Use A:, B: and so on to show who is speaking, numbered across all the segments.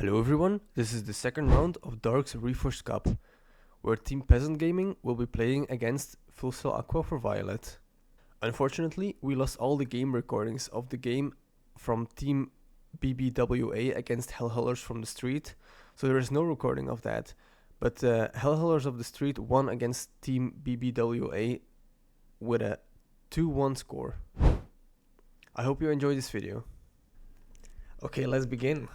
A: Hello everyone, this is the second round of Dharcks Reforged Cup, where Team Peasant Gaming will be playing against FullsellAquaforViolet. Unfortunately, we lost all the game recordings of the game from Team BBWA against Hellhalters from the Street, so there is no recording of that. But Hellhalters of the Street won against Team BBWA with a 2-1 score. I hope you enjoy this video. Okay, let's begin.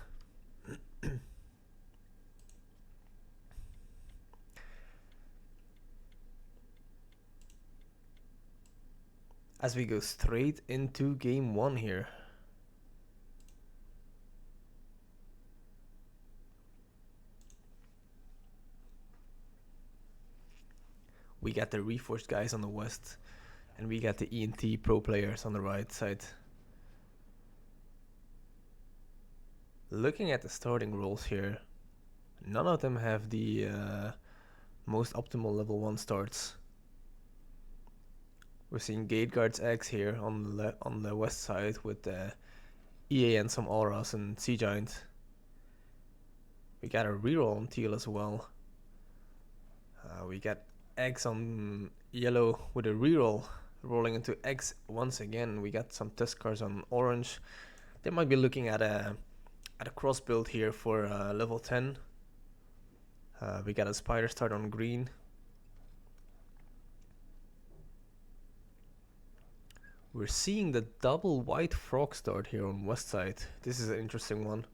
A: As we go straight into game 1 here. We got the Reforged guys on the west, and we got the ENT pro players on the right side. Looking at the starting roles here, none of them have the most optimal level 1 starts. We're seeing Gate Guards X here on the west side with EA and some Auras and Sea Giant. We got a reroll on teal as well. We got X on yellow with a reroll, rolling into X once again. We got some Tuskars on orange. They might be looking at a cross build here for level 10. We got a Spider start on green. We're seeing the double white frog start here on west side. This is an interesting one.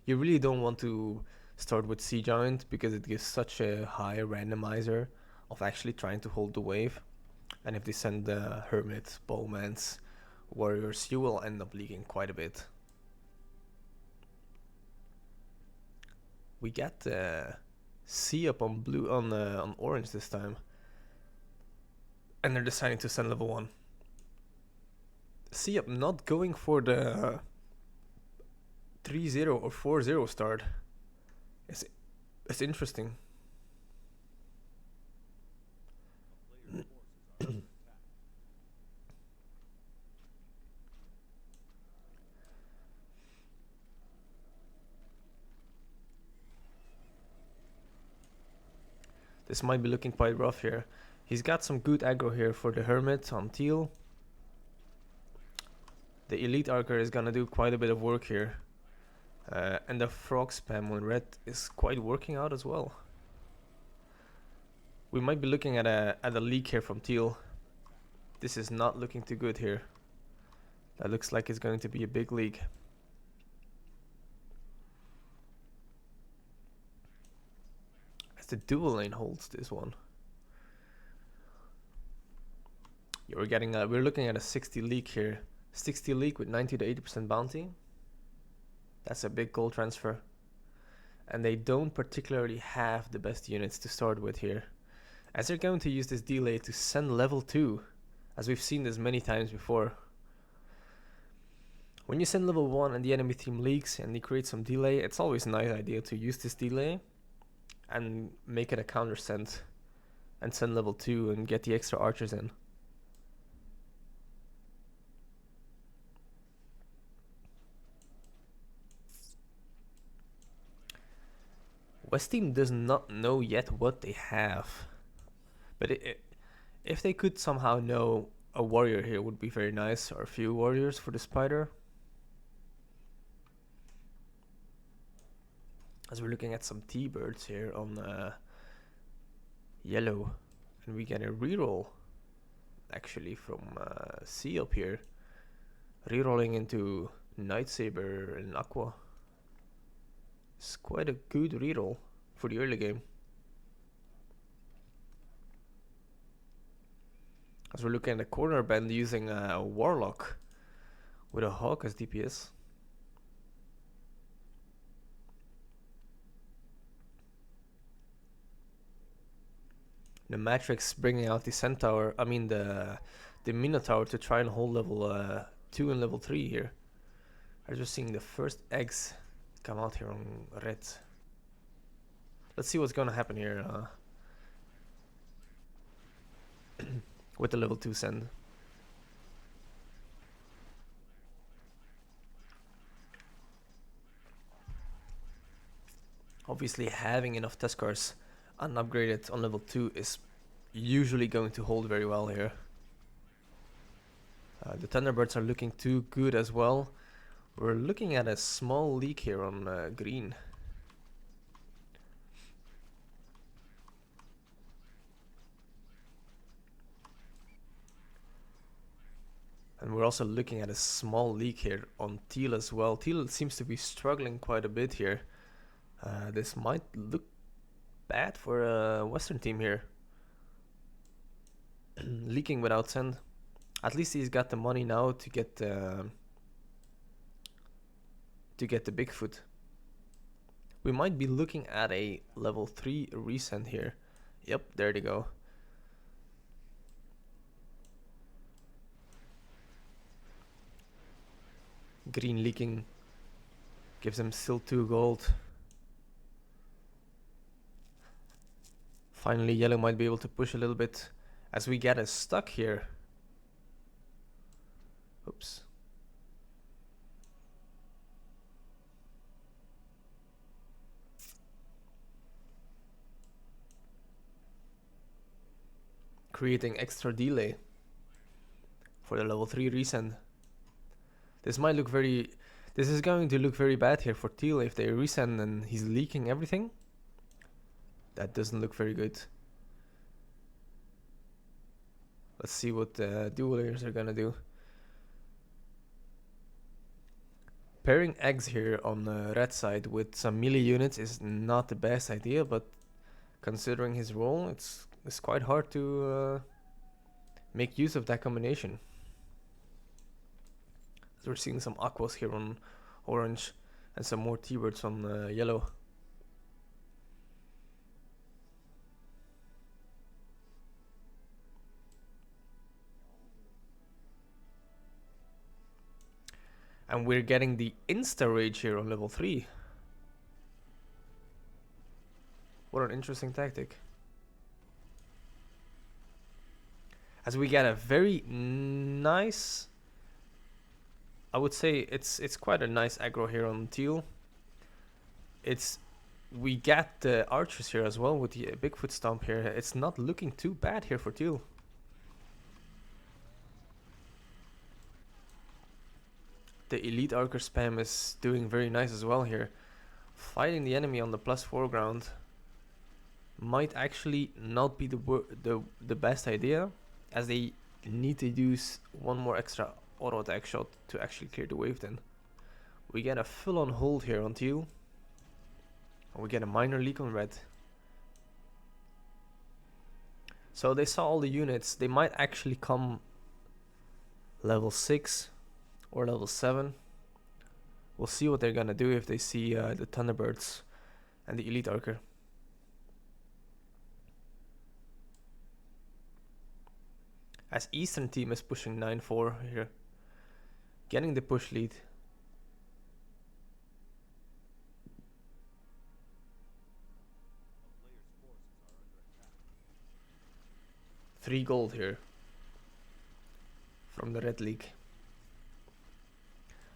A: You really don't want to start with Sea Giant because it gives such a high randomizer of actually trying to hold the wave. And if they send the Hermit, Bowmans, Warriors, you will end up leaking quite a bit. We got Siop on blue on orange this time. And they're deciding to send level 1. Siop not going for the 3-0 or 4-0 start. It's interesting. This might be looking quite rough here. He's got some good aggro here for the Hermit on teal. The Elite Archer is gonna do quite a bit of work here. And the frog spam on red is quite working out as well. We might be looking at a leak here from teal. This is not looking too good here. That looks like it's going to be a big leak. As the dual lane holds this one. We're looking at a 60 leak here. 60 leak with 90 to 80% bounty. That's a big gold transfer. And they don't particularly have the best units to start with here, as they're going to use this delay to send level 2, as we've seen this many times before. When you send level 1 and the enemy team leaks and they create some delay, it's always a nice idea to use this delay and make it a counter send and send level 2 and get the extra archers in. West team does not know yet what they have, but if they could somehow know a warrior here would be very nice, or a few warriors for the spider. As we're looking at some T-birds here on yellow, and we get a reroll actually from Siop here, rerolling into Night Saber and Aqua. It's quite a good reroll for the early game. As we're looking at the corner band using a Warlock with a Hawk as DPS. Nmatrix bringing out the Centaur, the Minotaur to try and hold level 2 and level 3 here. I'm just seeing the first eggs come out here on red. Let's see what's gonna happen here with the level 2 send. Obviously having enough test cars unupgraded on level 2 is usually going to hold very well here. The Thunderbirds are looking too good as well. We're looking at a small leak here on green. And we're also looking at a small leak here on teal as well. Teal seems to be struggling quite a bit here. This might look bad for a Western team here. Leaking without send. At least he's got the money now to get the Bigfoot. We might be looking at a level 3 resend here. Yep, there they go. Green leaking gives him still 2 gold. Finally, yellow might be able to push a little bit as we get us stuck here. Oops. Creating extra delay for the level 3 resend. This might look very... This is going to look very bad here for teal if they resend and he's leaking everything. That doesn't look very good. Let's see what the duelers are gonna do. Pairing eggs here on the red side with some melee units is not the best idea, but considering his role, it's quite hard to make use of that combination. So we're seeing some aquas here on orange and some more T-birds on yellow. And we're getting the insta rage here on level 3. What an interesting tactic. As we get a very nice... I would say it's quite a nice aggro here on teal. We get the archers here as well with the Bigfoot stomp here. It's not looking too bad here for teal. The elite archer spam is doing very nice as well here. Fighting the enemy on the plus foreground might actually not be the best idea, as they need to use one more extra auto attack shot to actually clear the wave. Then we get a full on hold here on teal, and we get a minor leak on red. So they saw all the units. They might actually come level 6 or level 7. We'll see what they're gonna do if they see the Thunderbirds and the elite archer. As Eastern team is pushing 9-4 here, getting the push lead. Three gold here from the red league.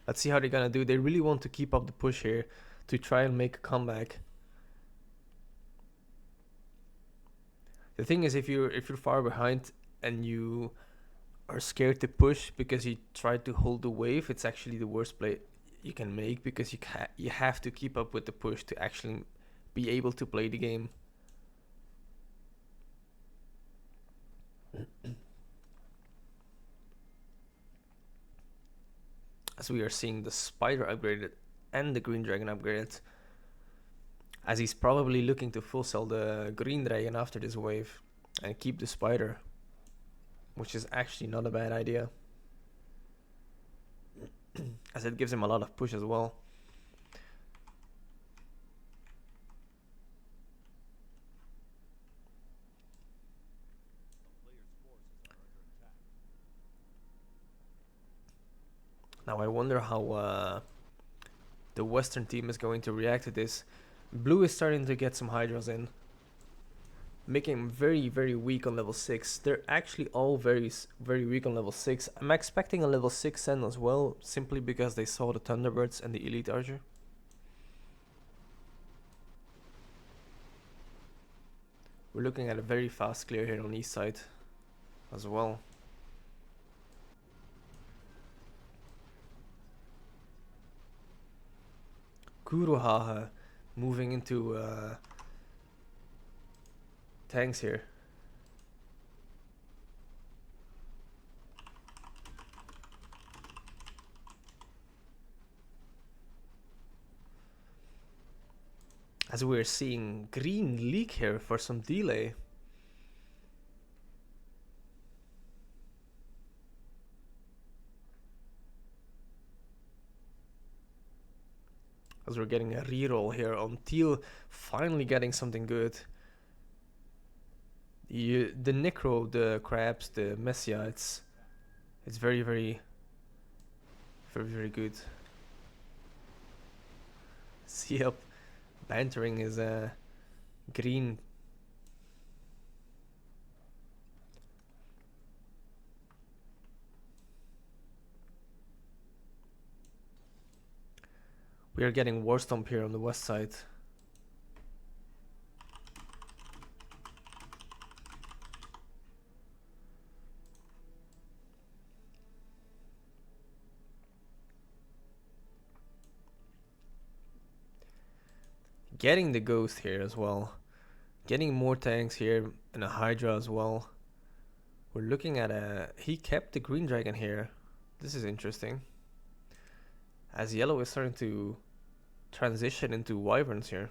A: Let's see how they're gonna do. They really want to keep up the push here to try and make a comeback. The thing is, if you're far behind and you are scared to push because you try to hold the wave, it's actually the worst play you can make, because you have to keep up with the push to actually be able to play the game. As we are seeing the spider upgraded and the green dragon upgraded, as he's probably looking to full sell the green dragon after this wave and keep the spider, which is actually not a bad idea, as it gives him a lot of push as well. Now I wonder how the Western team is going to react to this. Blue is starting to get some hydras in, making him very, very weak on level 6. They're actually all very, very weak on level 6. I'm expecting a level 6 send as well, simply because they saw the Thunderbirds and the elite archer. We're looking at a very fast clear here on east side as well. Kurohage moving into tanks here. As we're seeing green leak here for some delay. As we're getting a reroll here on teal, finally getting something good. The Necro, the crabs, the Messia, it's very good. Siop bantering is green. We are getting War Stomp here on the west side. Getting the Ghost here as well. Getting more tanks here and a Hydra as well. We're looking at he kept the Green Dragon here. This is interesting. As yellow is starting to transition into Wyverns here.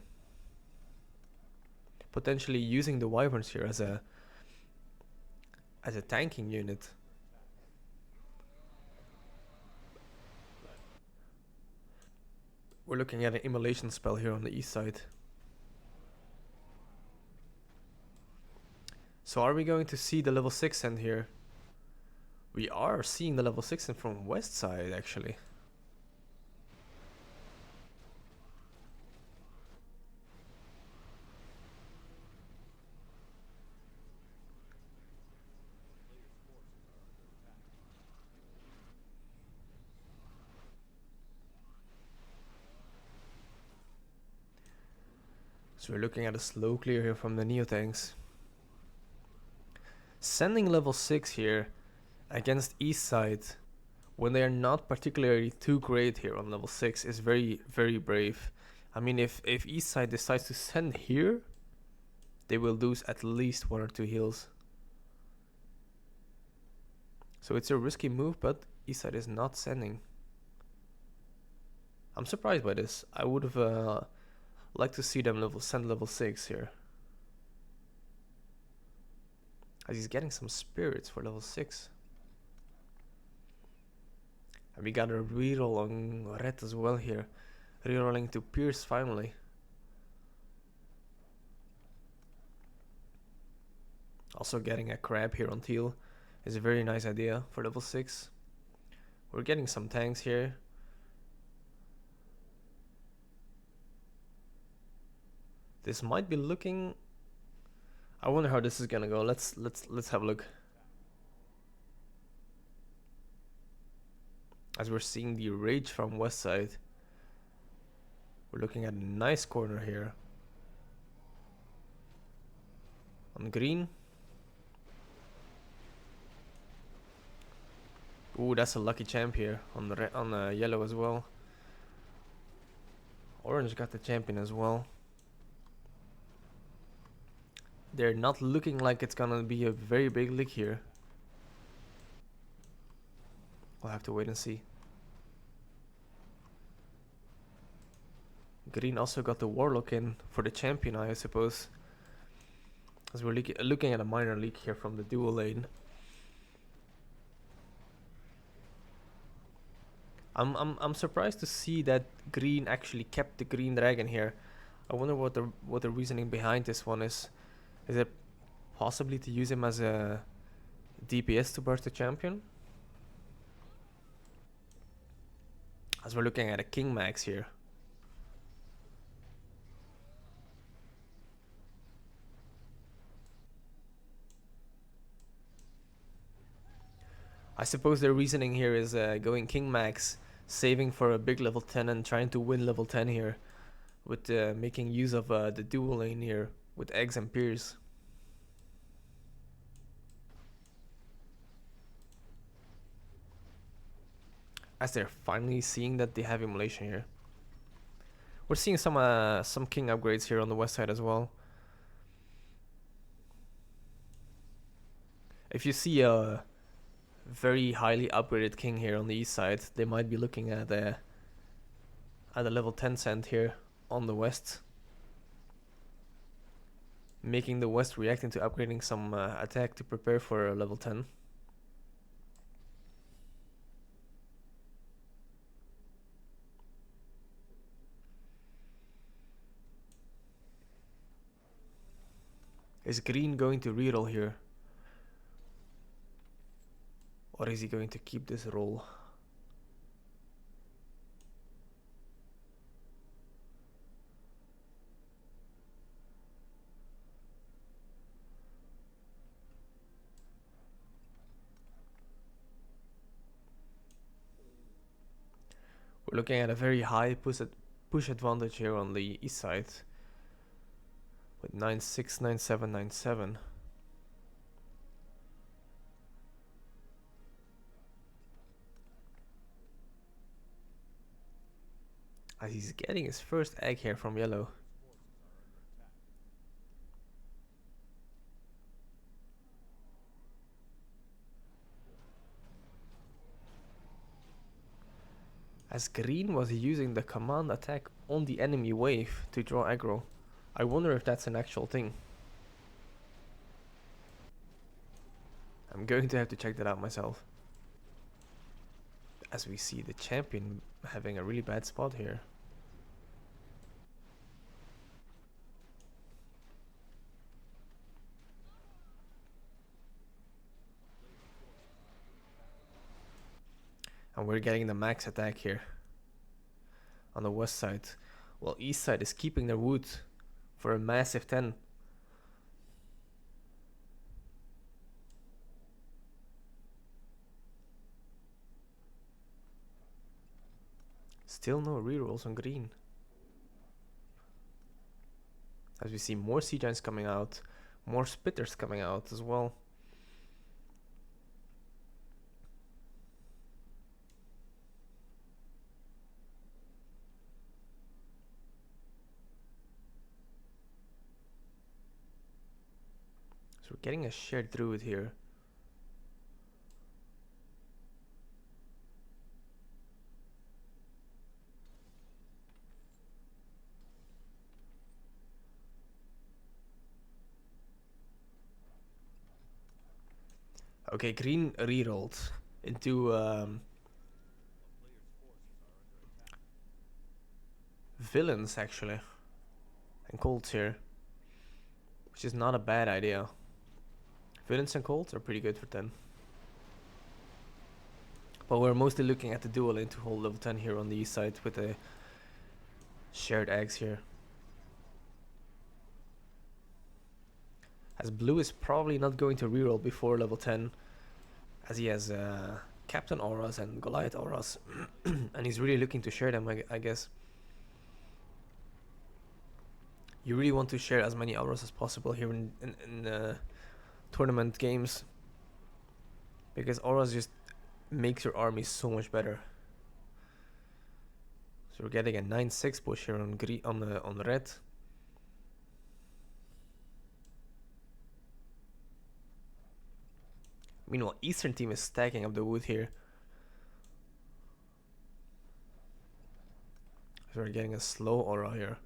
A: Potentially using the Wyverns here as a tanking unit. We're looking at an immolation spell here on the east side. So are we going to see the level 6 end here? We are seeing the level 6 end from west side actually. So we're looking at a slow clear here from the Neo tanks. Sending level 6 here against east side when they are not particularly too great here on level 6 is very brave. I mean, if east side decides to send here, they will lose at least 1 or 2 heals. So it's a risky move, but east side is not sending. I'm surprised by this. I would have liked to see them send level 6 here. As he's getting some spirits for level 6. And we got a reroll on red as well here. Rerolling to Pierce finally. Also getting a crab here on teal is a very nice idea for level 6. We're getting some tanks here. This might be looking... I wonder how this is gonna go. Let's have a look. As we're seeing the rage from west side, we're looking at a nice corner here. On green. Ooh, that's a lucky champ here on the yellow as well. Orange got the champion as well. They're not looking like it's gonna be a very big leak here. We'll have to wait and see. Green also got the Warlock in for the champion, I suppose. As we're looking at a minor leak here from the dual lane. I'm surprised to see that green actually kept the green dragon here. I wonder what the reasoning behind this one is. Is it possibly to use him as a DPS to burst the champion? As we're looking at a King Max here. I suppose the reasoning here is going King Max, saving for a big level 10 and trying to win level 10 here. With making use of the dual lane here with Eggs and Pierce. as they're finally seeing that they have immolation here. We're seeing some king upgrades here on the west side as well. If you see a very highly upgraded king here on the east side, they might be looking at a level 10 cent here on the west, making the west react into upgrading some attack to prepare for a level 10. Is green going to reroll here? Or is he going to keep this roll? We're looking at a very high push advantage here on the east side with 9-6, 9-7, 9-7. As he's getting his first egg here from yellow. As green was using the command attack on the enemy wave to draw aggro. I wonder if that's an actual thing. I'm going to have to check that out myself. As we see the champion having a really bad spot here. And we're getting the max attack here on the west side, while east side is keeping their wood for a massive 10. Still no rerolls on green. As we see more sea giants coming out, more spitters coming out as well. So we're getting a shared druid here. Okay, green rerolled into villains actually, and colts here, which is not a bad idea. Villains and colts are pretty good for 10. But we're mostly looking at the duel into hold level 10 here on the east side with the shared eggs here. As blue is probably not going to reroll before level 10, as he has Captain auras and Goliath auras, and he's really looking to share them, I guess. You really want to share as many auras as possible here in tournament games, because auras just makes your army so much better. So we're getting a 9-6 push here on green, on red. Meanwhile, Eastern team is stacking up the wood here. So we're getting a slow aura here.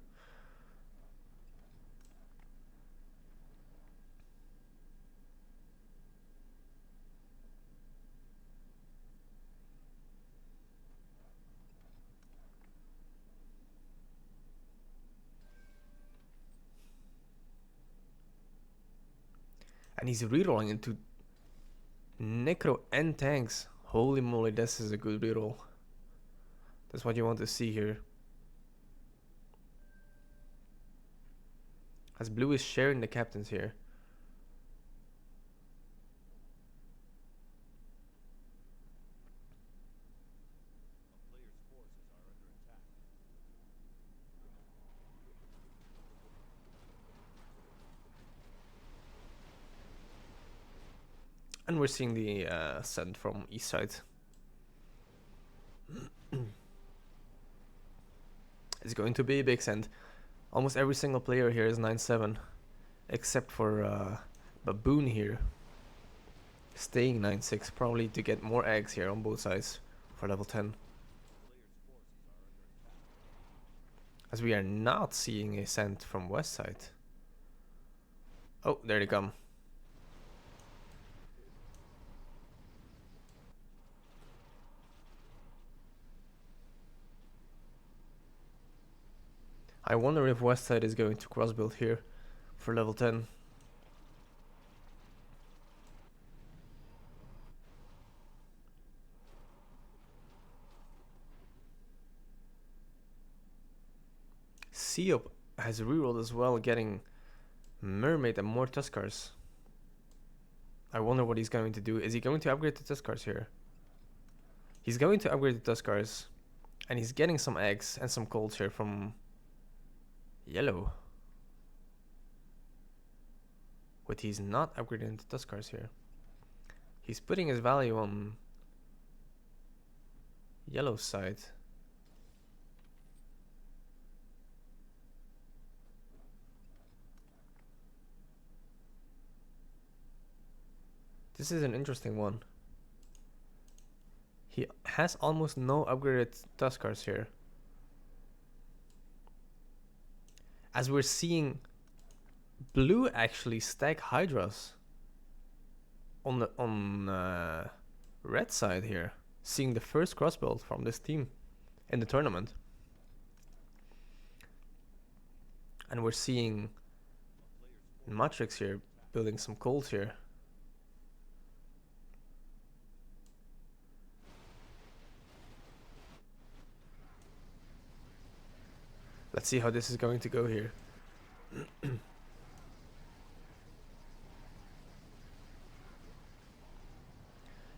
A: And he's rerolling into Necro and tanks. Holy moly, this is a good reroll. That's what you want to see here. As blue is sharing the captains here. And we're seeing the send from east side. It's going to be a big send. Almost every single player here is 9-7, except for Baboune here, staying 9-6, probably to get more eggs here on both sides for level 10. As we are not seeing a send from west side. Oh, there they come. I wonder if west side is going to cross build here for level 10. Siop has rerolled as well, getting Mermaid and more Tuskars. I wonder what he's going to do. Is he going to upgrade the Tuskars here? He's going to upgrade the Tuskars, and he's getting some eggs and some colds here from yellow. But he's not upgrading the Tuskars here. He's putting his value on yellow's side. This is an interesting one. He has almost no upgraded Tuskars here. As we're seeing blue actually stack Hydras on the red side here. Seeing the first cross build from this team in the tournament. And we're seeing Nmatrix here building some colds here. Let's see how this is going to go here.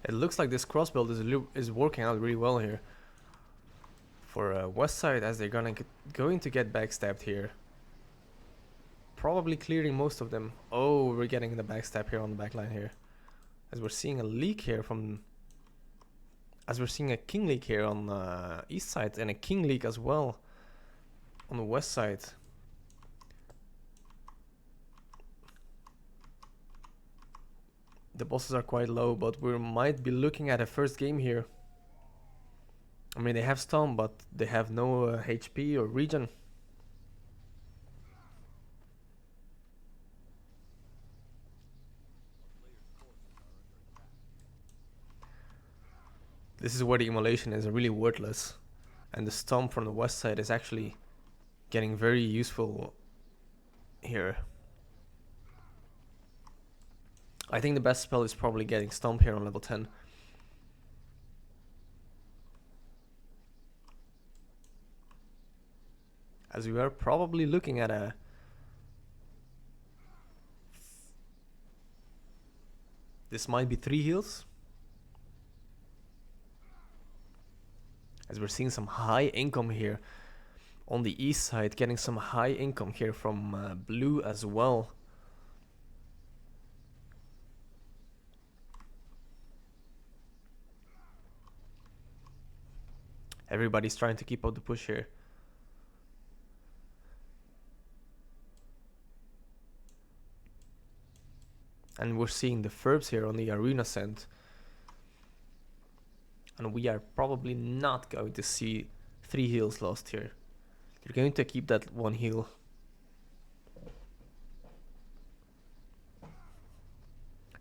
A: It looks like this cross build is working out really well here for west side, as they're going to get backstabbed here. Probably clearing most of them. Oh, we're getting the backstab here on the back line here, as we're seeing a leak here from. As we're seeing a king leak here on the east side, and a king leak as well on the west side. The bosses are quite low, but we might be looking at a first game here. I mean, they have Storm, but they have no HP or regen. This is where the immolation is really worthless, and the Storm from the west side is actually getting very useful here. I think the best spell is probably getting Stomp here on level 10. As we are probably looking at a this might be 3 heals. As we're seeing some high income here on the east side, getting some high income here from blue as well. Everybody's trying to keep up the push here. And we're seeing the Ferbs here on the arena send. And we are probably not going to see 3 heals lost here. You're going to keep that 1 heal.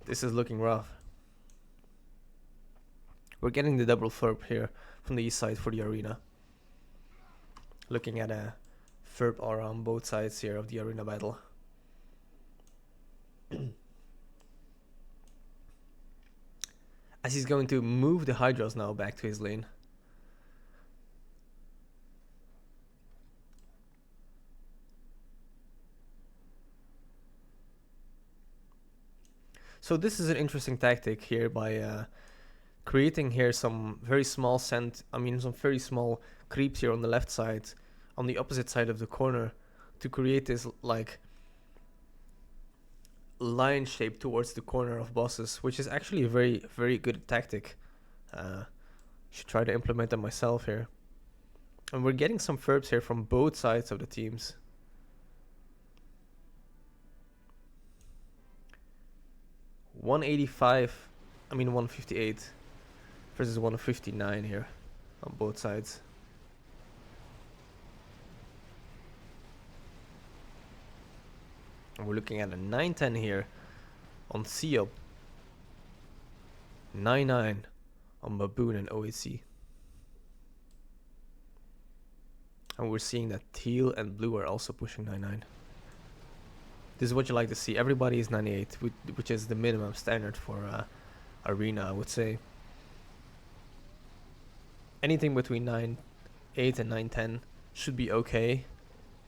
A: This is looking rough. We're getting the double Ferb here from the east side for the arena. Looking at a Ferb aura on both sides here of the arena battle. As he's going to move the Hydras now back to his lane. So this is an interesting tactic here by creating here some very small some very small creeps here on the left side, on the opposite side of the corner, to create this like line shape towards the corner of bosses, which is actually a very, very good tactic. Should try to implement them myself here. And we're getting some verbs here from both sides of the teams. $185, I mean 158 versus 159 here on both sides. And we're looking at a 910 here on Siop. 9-9 on Baboune and OAC. And we're seeing that teal and blue are also pushing 9-9. This is what you like to see. Everybody is 98, which is the minimum standard for Arena, I would say. Anything between 9-8 and 9-10 should be okay.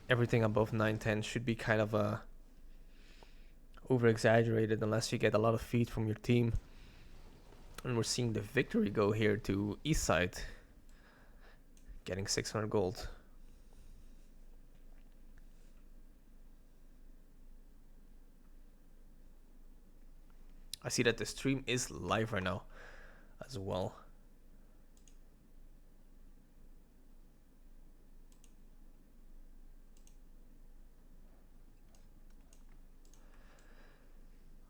A: Everything above 9-10 should be kind of over-exaggerated unless you get a lot of feed from your team. And we're seeing the victory go here to East Side, getting 600 gold. I see that the stream is live right now as well.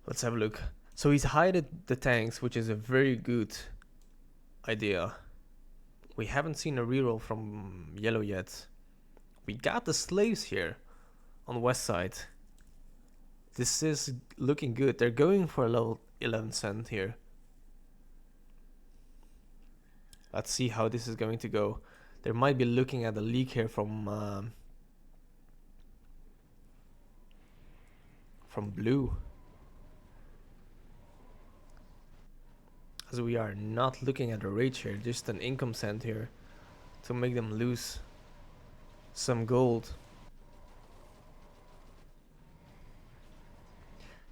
A: Let's have a look. So he's hided the tanks, which is a very good idea. We haven't seen a reroll from yellow yet. We got the slaves here on west side. This is looking good. They're going for a level 11 cent here. Let's see how this is going to go. They might be looking at a leak here from blue. As we are not looking at a rage here, just an income cent here to make them lose some gold.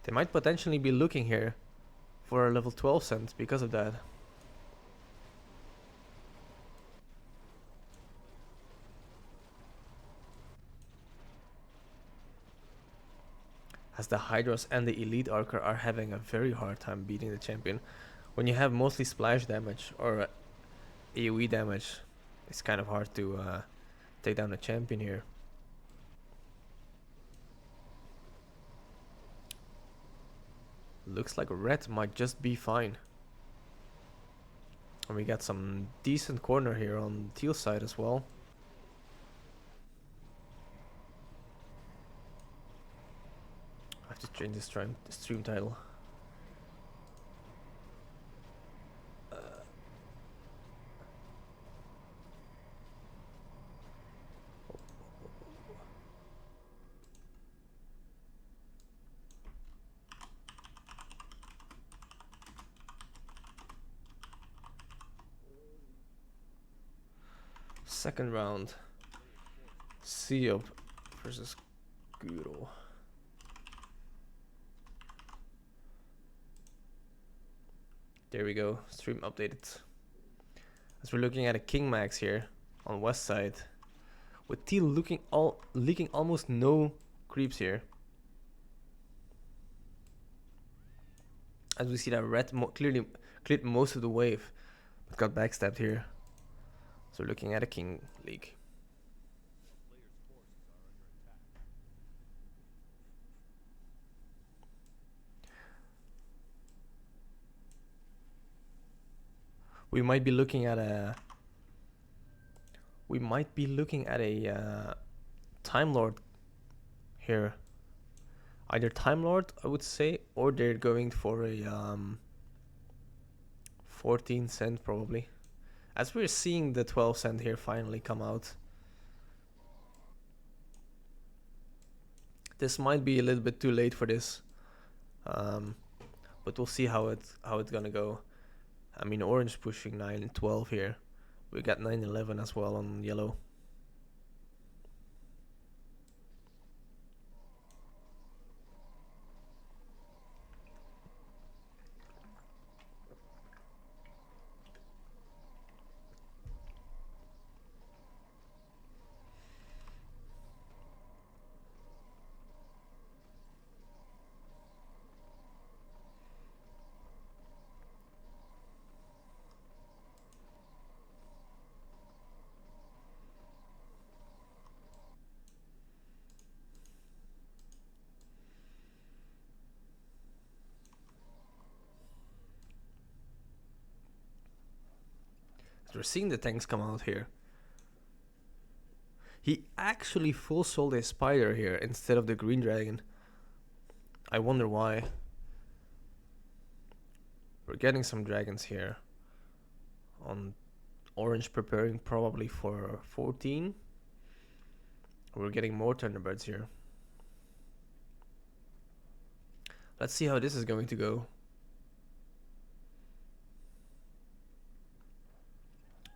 A: They might potentially be looking here for a level 12 cent because of that. As the Hydras and the Elite Archer are having a very hard time beating the champion. When you have mostly splash damage or AoE damage, it's kind of hard to take down the champion here. Looks like red might just be fine. And we got some decent corner here on teal side as well. I have to change the stream title. Second round, Siop versus Kurohage. There we go, stream updated. As we're looking at a King Max here on west side, with teal leaking almost no creeps here. As we see that red clearly cleared most of the wave, but got backstabbed here. So we're looking at a King League. We might be looking at a Time Lord here. Either Time Lord, I would say, or they're going for a 14 cent probably. As we're seeing the 12 cent here finally come out. This might be a little bit too late for this. But we'll see how it's gonna go. I mean, orange pushing 9 and 12 here. We got 9-11 as well on yellow. We're seeing the tanks come out here. He actually full sold a spider here instead of the green dragon. I wonder why. We're getting some dragons here. On orange preparing probably for 14. We're getting more Thunderbirds here. Let's see how this is going to go.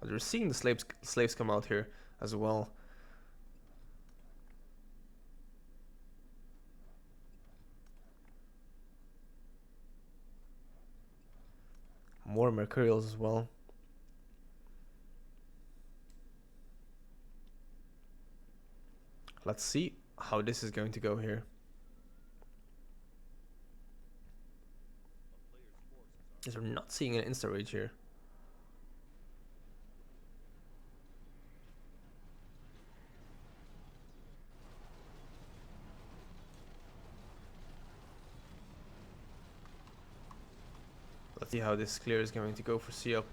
A: We're seeing the slaves come out here as well. More Mercurials as well. Let's see how this is going to go here. Because we're not seeing an insta rage here. Let's see how this clear is going to go for Siop.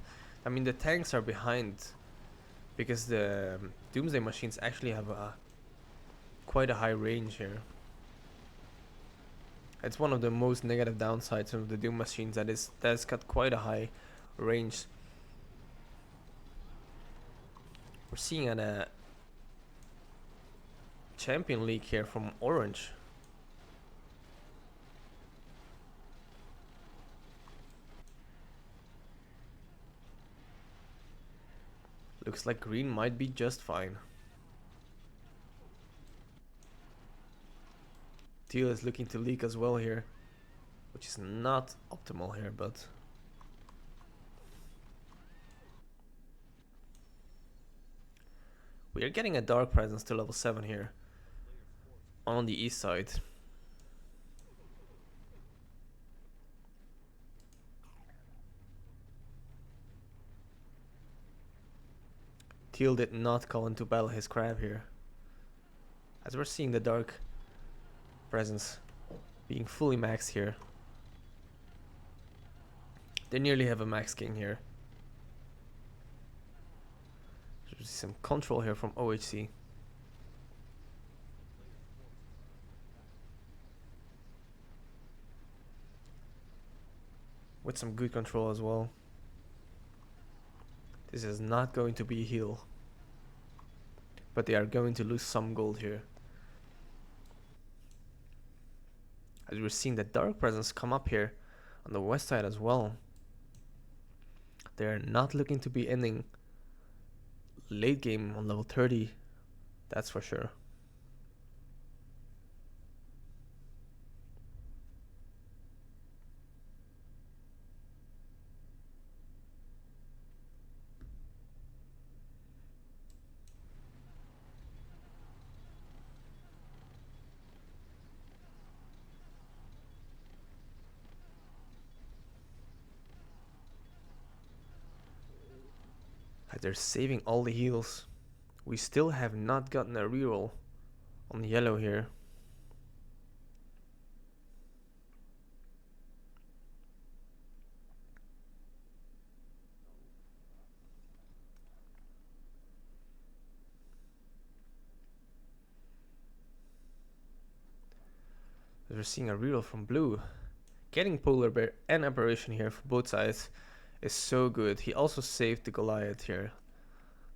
A: I mean, the tanks are behind because the Doomsday machines actually have quite a high range here. It's one of the most negative downsides of the Doom machines, that's got quite a high range. We're seeing a Champion League here from Orange. Looks like green might be just fine. Teal is looking to leak as well here, which is not optimal here, but we are getting a dark presence to level 7 here on the east side. Teal did not call into battle his crab here, as we're seeing the dark presence being fully maxed here. They nearly have a max king here. There's some control here from OHC. With some good control as well. This is not going to be a heal, but they are going to lose some gold here. As we're seeing the dark presence come up here on the west side as well. They're not looking to be ending late game on level 30, that's for sure. They're saving all the heals. We still have not gotten a reroll on yellow here. We're seeing a reroll from blue. Getting Polar Bear and Apparition here for both sides is so good. He also saved the Goliath here.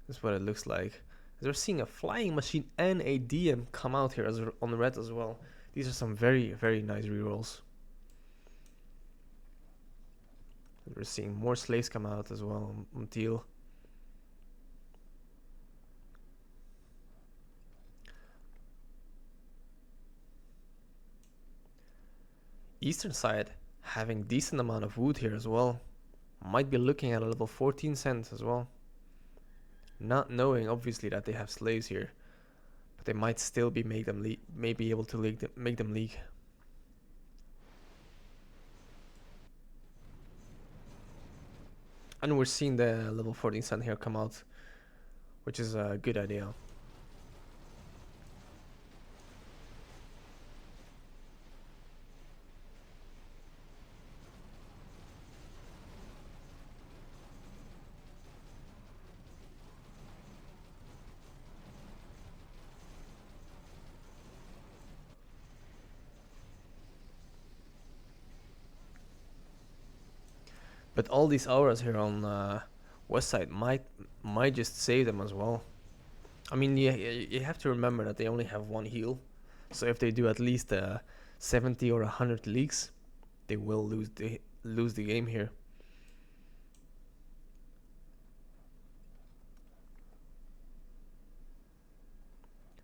A: That's what it looks like. We're seeing a Flying Machine and a DM come out here on the red as well. These are some very, very nice rerolls. We're seeing more slaves come out as well on teal. Eastern side having decent amount of wood here as well. Might be looking at a level 14 cent as well. Not knowing obviously that they have slaves here, but they might still be make be able to make them leak. And we're seeing the level 14 cent here come out, which is a good idea. But all these auras here on west side might just save them as well. I mean, you have to remember that they only have one heal, so if they do at least 70 or 100 leaks, they will lose the game here.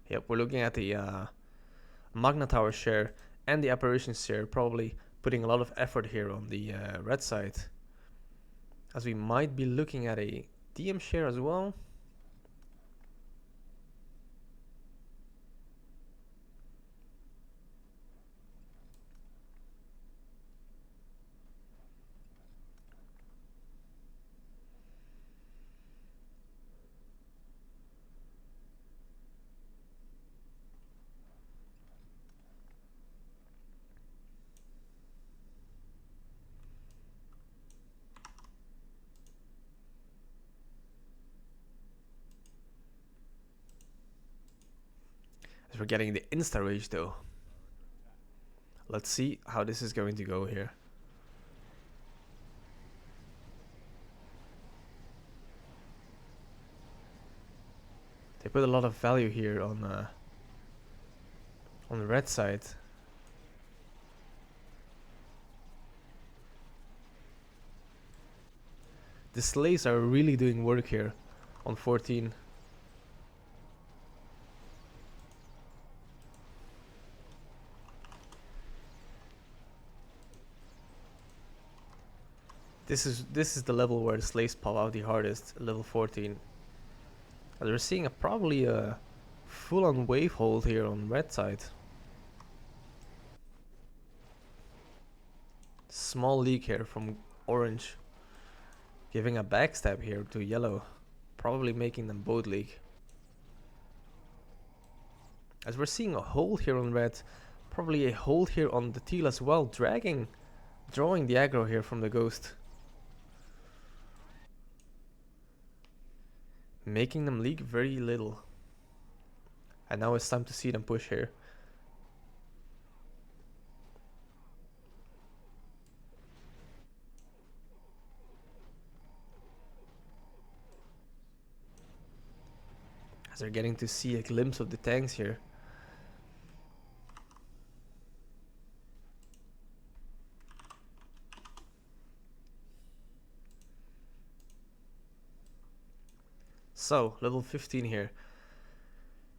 A: Yep, we're looking at the Magna Tower share and the Apparitions share, probably putting a lot of effort here on the red side, as we might be looking at a DM share as well. As we're getting the insta rage though. Let's see how this is going to go here. They put a lot of value here on the red side. The slaves are really doing work here on 14. This is the level where the slaves pop out the hardest, level 14. And we're seeing probably a full-on wave hold here on red side. Small leak here from orange, giving a backstab here to yellow, probably making them both leak. As we're seeing a hold here on red, probably a hold here on the teal as well, drawing the aggro here from the ghost. Making them leak very little. And now it's time to see them push here. As they're getting to see a glimpse of the tanks here. So, level 15 here.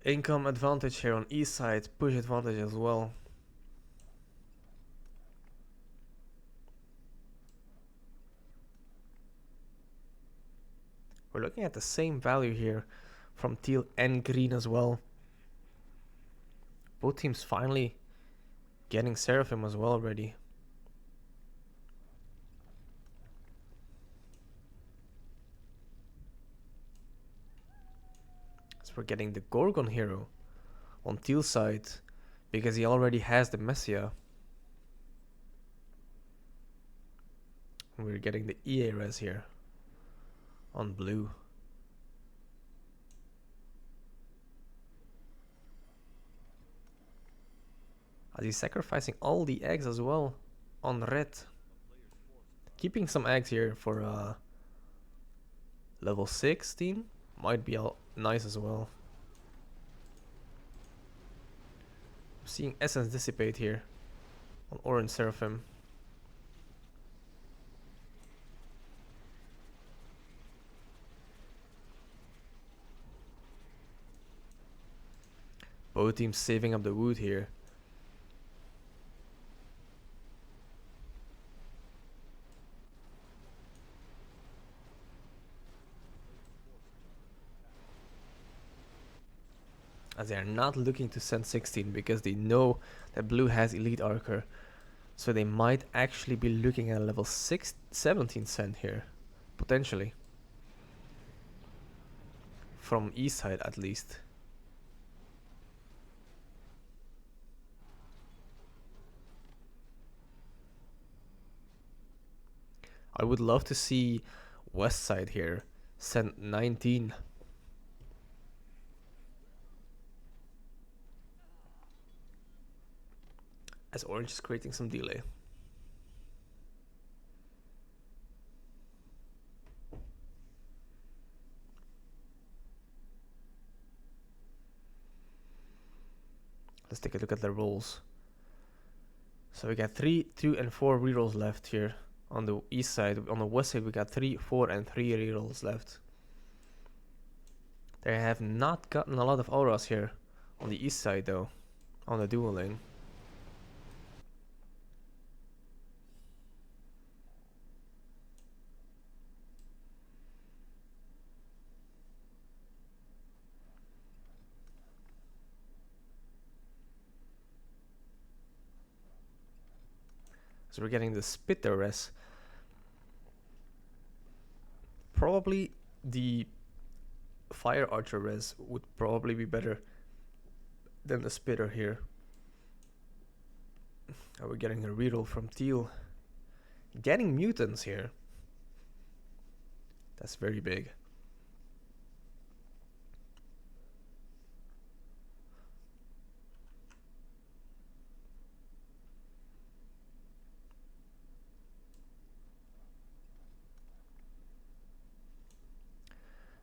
A: Income advantage here on east side, push advantage as well. We're looking at the same value here from teal and green as well. Both teams finally getting Seraphim as well already. We're getting the Gorgon hero on teal side because he already has the Messiah. And we're getting the EA res here on blue. As he's sacrificing all the eggs as well on red. Keeping some eggs here for level 16 might be nice as well. I'm seeing essence dissipate here on orange Seraphim. Both teams saving up the wood here. As they are not looking to send 16 because they know that blue has elite archer. So they might actually be looking at a level 17 send here. Potentially. From east side at least. I would love to see west side here send 19. As orange is creating some delay. Let's take a look at the rolls. So we got 3, 2, and 4 rerolls left here on the east side. On the west side, we got 3, 4, and 3 rerolls left. They have not gotten a lot of auras here on the east side though, on the dual lane. So we're getting the Spitter res. Probably the Fire Archer res would probably be better than the Spitter here. We're getting a reroll from Teal. Getting mutants here. That's very big.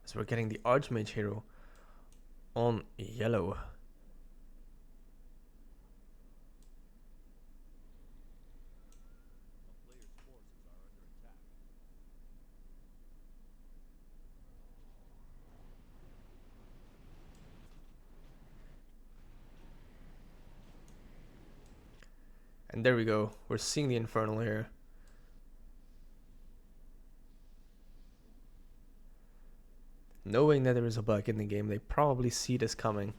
A: So we're getting the Archmage hero on yellow. And there we go. We're seeing the Infernal here. Knowing that there is a bug in the game, they probably see this coming.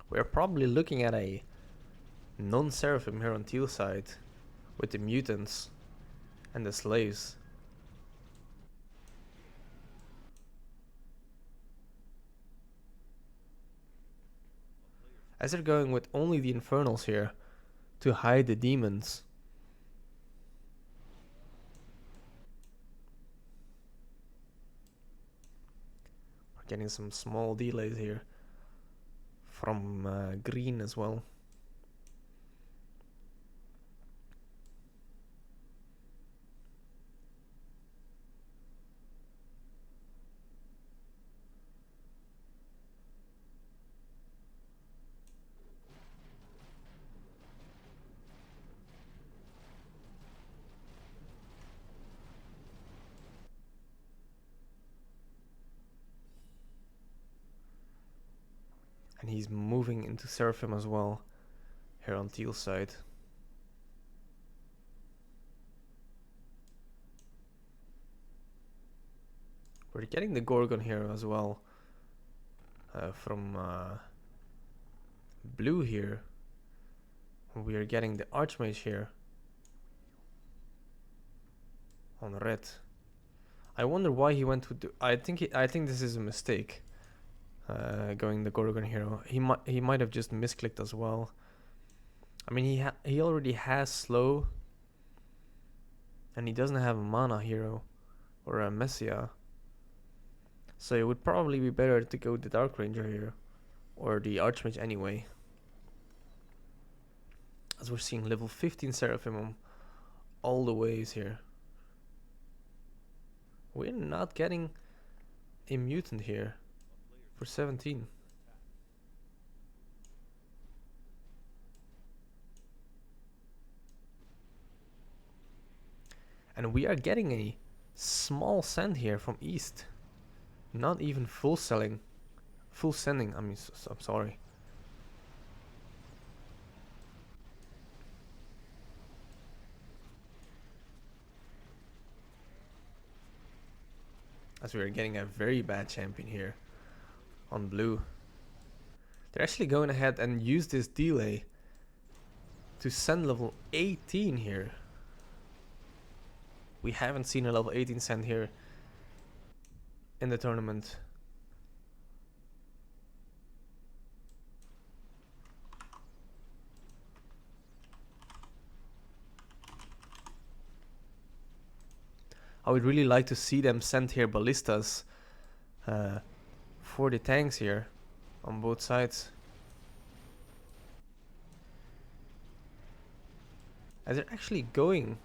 A: We're probably looking at a non-Seraphim here on Teal side with the mutants and the slaves. As they're going with only the Infernals here to hide the demons. We're getting some small delays here from green as well. And he's moving into Seraphim as well here on Teal side. We're getting the Gorgon here as well from blue here. We are getting the Archmage here on red. I wonder why he went with. I think this is a mistake. Going the Gorgon hero. He might have just misclicked as well. I mean, he already has slow, and he doesn't have a mana hero or a Messiah. So it would probably be better to go the Dark Ranger here, or the Archmage anyway. As we're seeing level 15 Seraphim on all the ways here. We're not getting a mutant here for 17. And we are getting a small send here from east. Not even full sending. I mean, I'm sorry. As we are getting a very bad champion here on blue. They're actually going ahead and use this delay to send level 18 here. We haven't seen a level 18 send here in the tournament. I would really like to see them send here ballistas for the tanks here on both sides. As they're actually going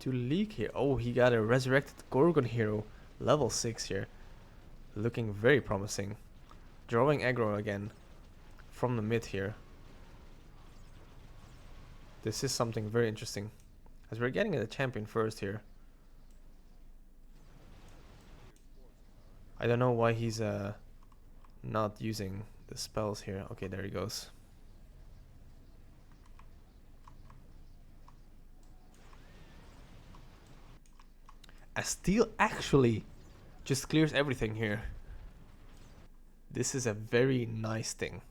A: to leak here. Oh, he got a resurrected Gorgon hero, level 6 here. Looking very promising. Drawing aggro again from the mid here. This is something very interesting, as we're getting the champion first here. I don't know why he's not using the spells here. Okay, there he goes. A steal actually just clears everything here. This is a very nice thing.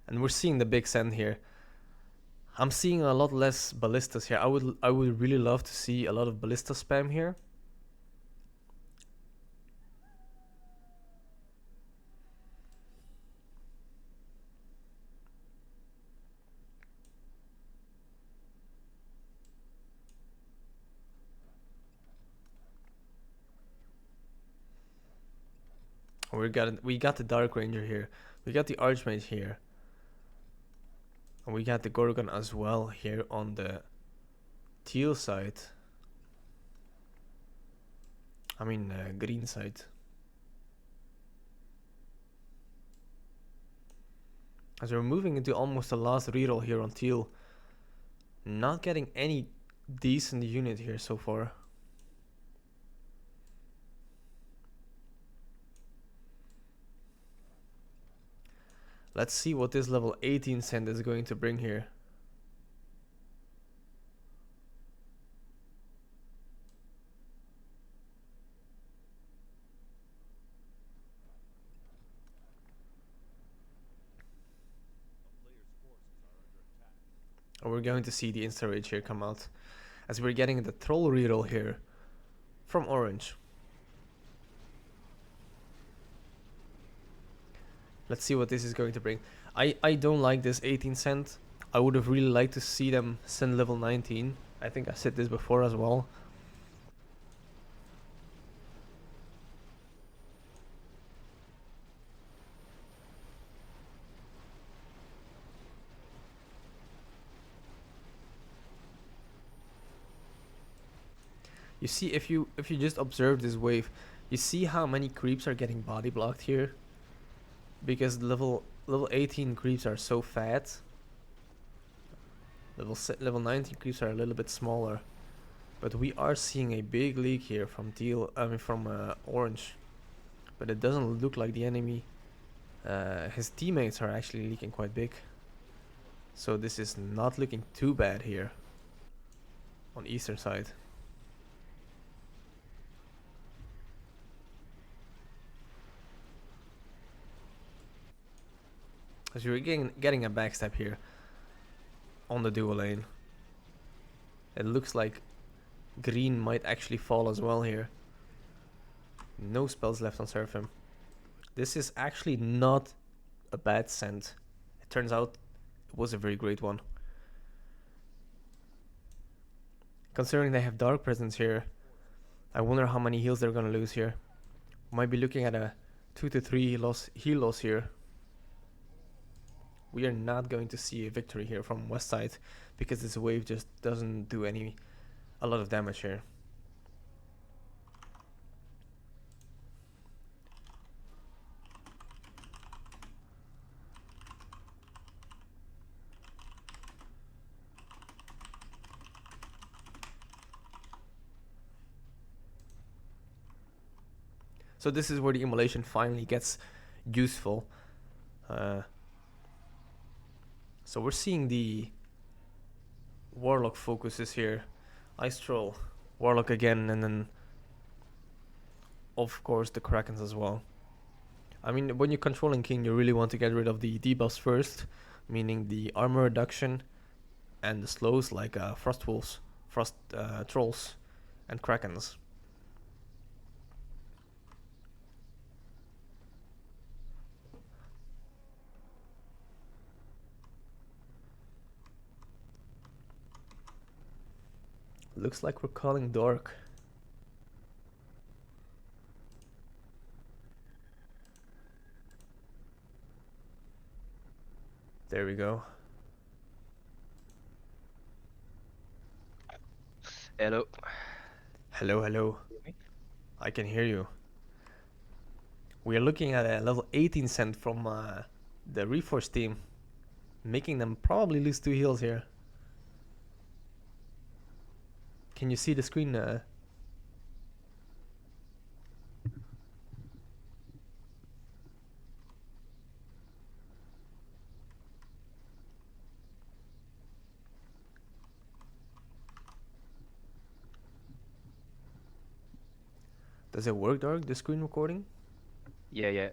A: And we're seeing the big send here. I'm seeing a lot less ballistas here. I would really love to see a lot of ballista spam here. We got the Dark Ranger here. We got the Archmage here. And we got the Gorgon as well here on the teal side. I mean green side. As we're moving into almost the last reroll here on teal. Not getting any decent unit here so far. Let's see what this level 18 send is going to bring here. And we're going to see the Insta Rage here come out, as we're getting the Troll reroll here from Orange. Let's see what this is going to bring. I don't like this 18 cent. I would have really liked to see them send level 19. I think I said this before as well. You see, if you just observe this wave, you see how many creeps are getting body blocked here. Because level 18 creeps are so fat. Level 19 creeps are a little bit smaller, but we are seeing a big leak here from Orange. But it doesn't look like the enemy. His teammates are actually leaking quite big, so this is not looking too bad here on eastern side. As you're getting a backstab here on the dual lane. It looks like green might actually fall as well here. No spells left on Seraphim. This is actually not a bad scent. It turns out it was a very great one. Considering they have Dark Presence here, I wonder how many heals they're gonna lose here. Might be looking at a 2 to 3 heal loss here. We are not going to see a victory here from west side, because this wave just doesn't do a lot of damage here. So this is where the immolation finally gets useful. So we're seeing the Warlock focuses here. Ice Troll, Warlock again, and then of course the Krakens as well. I mean, when you're controlling King, you really want to get rid of the debuffs first, meaning the armor reduction and the slows like Frost Wolves, Frost Trolls, and Krakens. Looks like we're calling Dark. There we go.
B: Hello.
A: Hello, hello.
B: Hear me?
A: I can hear you. We are looking at a level 18 Cent from the Reforged team, making them probably lose 2 heals here. Can you see the screen? Does it work, Dark, the screen recording?
B: Yeah.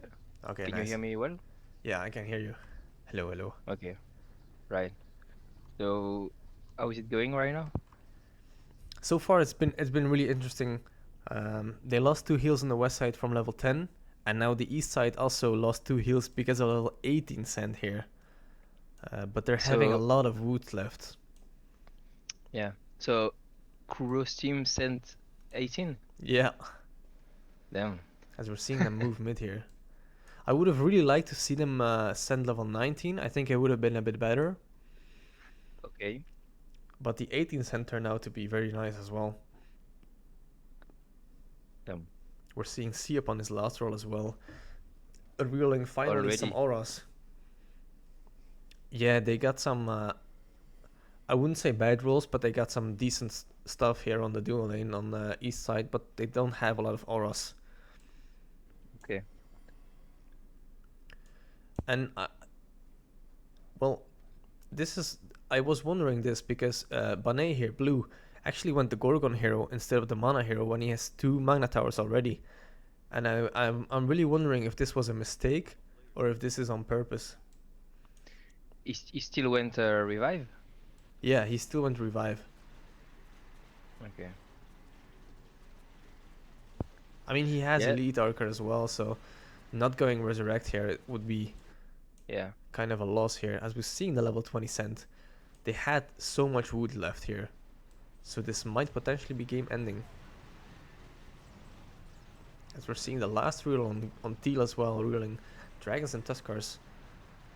A: Okay,
B: Can you
A: nice.
B: hear me well?
A: Yeah, I can hear you. Hello, hello.
B: Okay, right. So, how is it going right now?
A: So far, it's been really interesting. They lost 2 heals on the west side from level 10, and now the east side also lost 2 heals because of level 18 Cent here. But they're having a
B: So,
A: lot of wood left.
B: yeah. So, Kuro's team sent 18?
A: Yeah,
B: Damn.
A: as we're seeing them move mid here. I would have really liked to see them send level 19. I think it would have been a bit better.
B: Okay.
A: But the 18 Cent turned out to be very nice as well.
B: Damn.
A: We're seeing Siop on his last roll as well. Revealing finally some
B: Already.
A: auras. Yeah, they got some, I wouldn't say bad rolls, but they got some decent stuff here on the dual lane on the east side, but they don't have a lot of auras.
B: Okay.
A: And, well, this is, I was wondering this because Banay here, blue, actually went the Gorgon hero instead of the Mana hero when he has 2 Magna Towers already. And I'm really wondering if this was a mistake or if this is on purpose.
B: He still went revive?
A: Yeah, he still went revive.
B: Okay.
A: I mean, he has
B: Yeah.
A: elite archer as well, so not going resurrect here it would be
B: Yeah.
A: kind of a loss here. As we've seen the level 20 Cent, they had so much wood left here, so this might potentially be game ending. As we're seeing the last reel on Teal as well, reeling Dragons and Tuskars.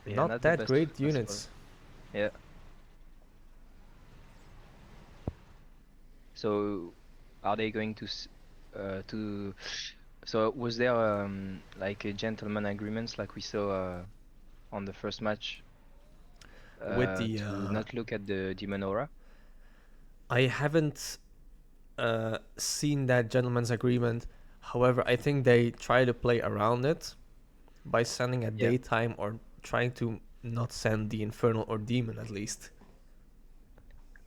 B: Yeah,
A: Not
B: not the
A: that
B: best
A: great
B: as well.
A: units.
B: Yeah. So, are they going to so was there like a gentleman agreements like we saw on the first match
A: With the
B: to not look at the demon aura?
A: I haven't seen that gentleman's agreement. However, I think they try to play around it by sending at
B: Yeah.
A: daytime or trying to not send the infernal or demon at least.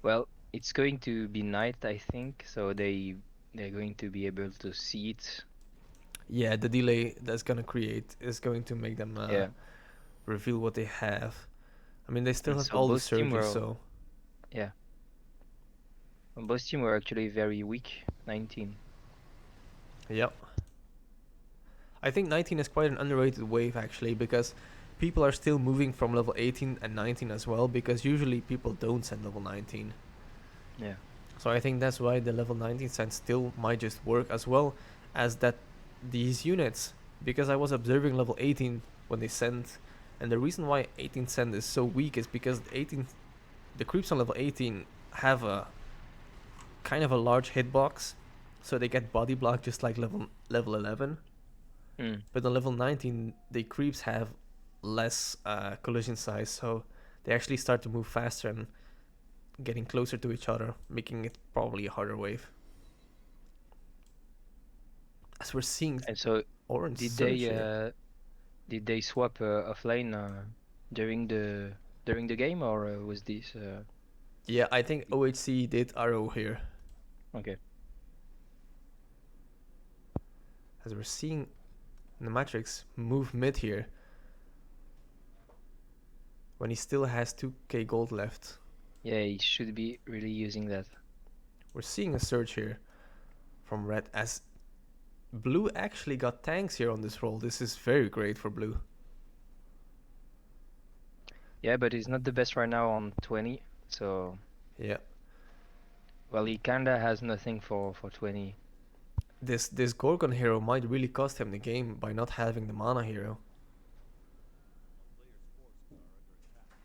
B: Well, it's going to be night, I think, so they're going to be able to see it.
A: Yeah, the delay that's gonna create is going to make them
B: Yeah.
A: reveal what they have. I mean, they still
B: And
A: have
B: so
A: all the
B: both team
A: surgery,
B: were
A: so
B: yeah. Both team were actually very weak, 19.
A: yep. I think 19 is quite an underrated wave actually because people are still moving from level 18 and 19 as well because usually people don't send level 19.
B: Yeah.
A: So I think that's why the level 19 send still might just work as well as that these units, because I was observing level 18 when they sent, and the reason why 18 send is so weak is because the creeps on level 18 have a kind of a large hitbox, so they get body block just like level 11.
B: Mm.
A: But on level 19, the creeps have less collision size, so they actually start to move faster and getting closer to each other, making it probably a harder wave. As we're seeing
B: And so
A: orange
B: did
A: surge here.
B: did they swap offline during the game, or was this
A: Yeah, I think OHC did arrow here.
B: okay?
A: As we're seeing Nmatrix move mid here when he still has 2k gold left.
B: Yeah, he should be really using that.
A: We're seeing a surge here from red as blue actually got tanks here on this roll. This is very great for blue.
B: Yeah, but he's not the best right now on 20, so
A: Yeah.
B: Well, he kinda has nothing for 20.
A: This Gorgon hero might really cost him the game by not having the mana hero.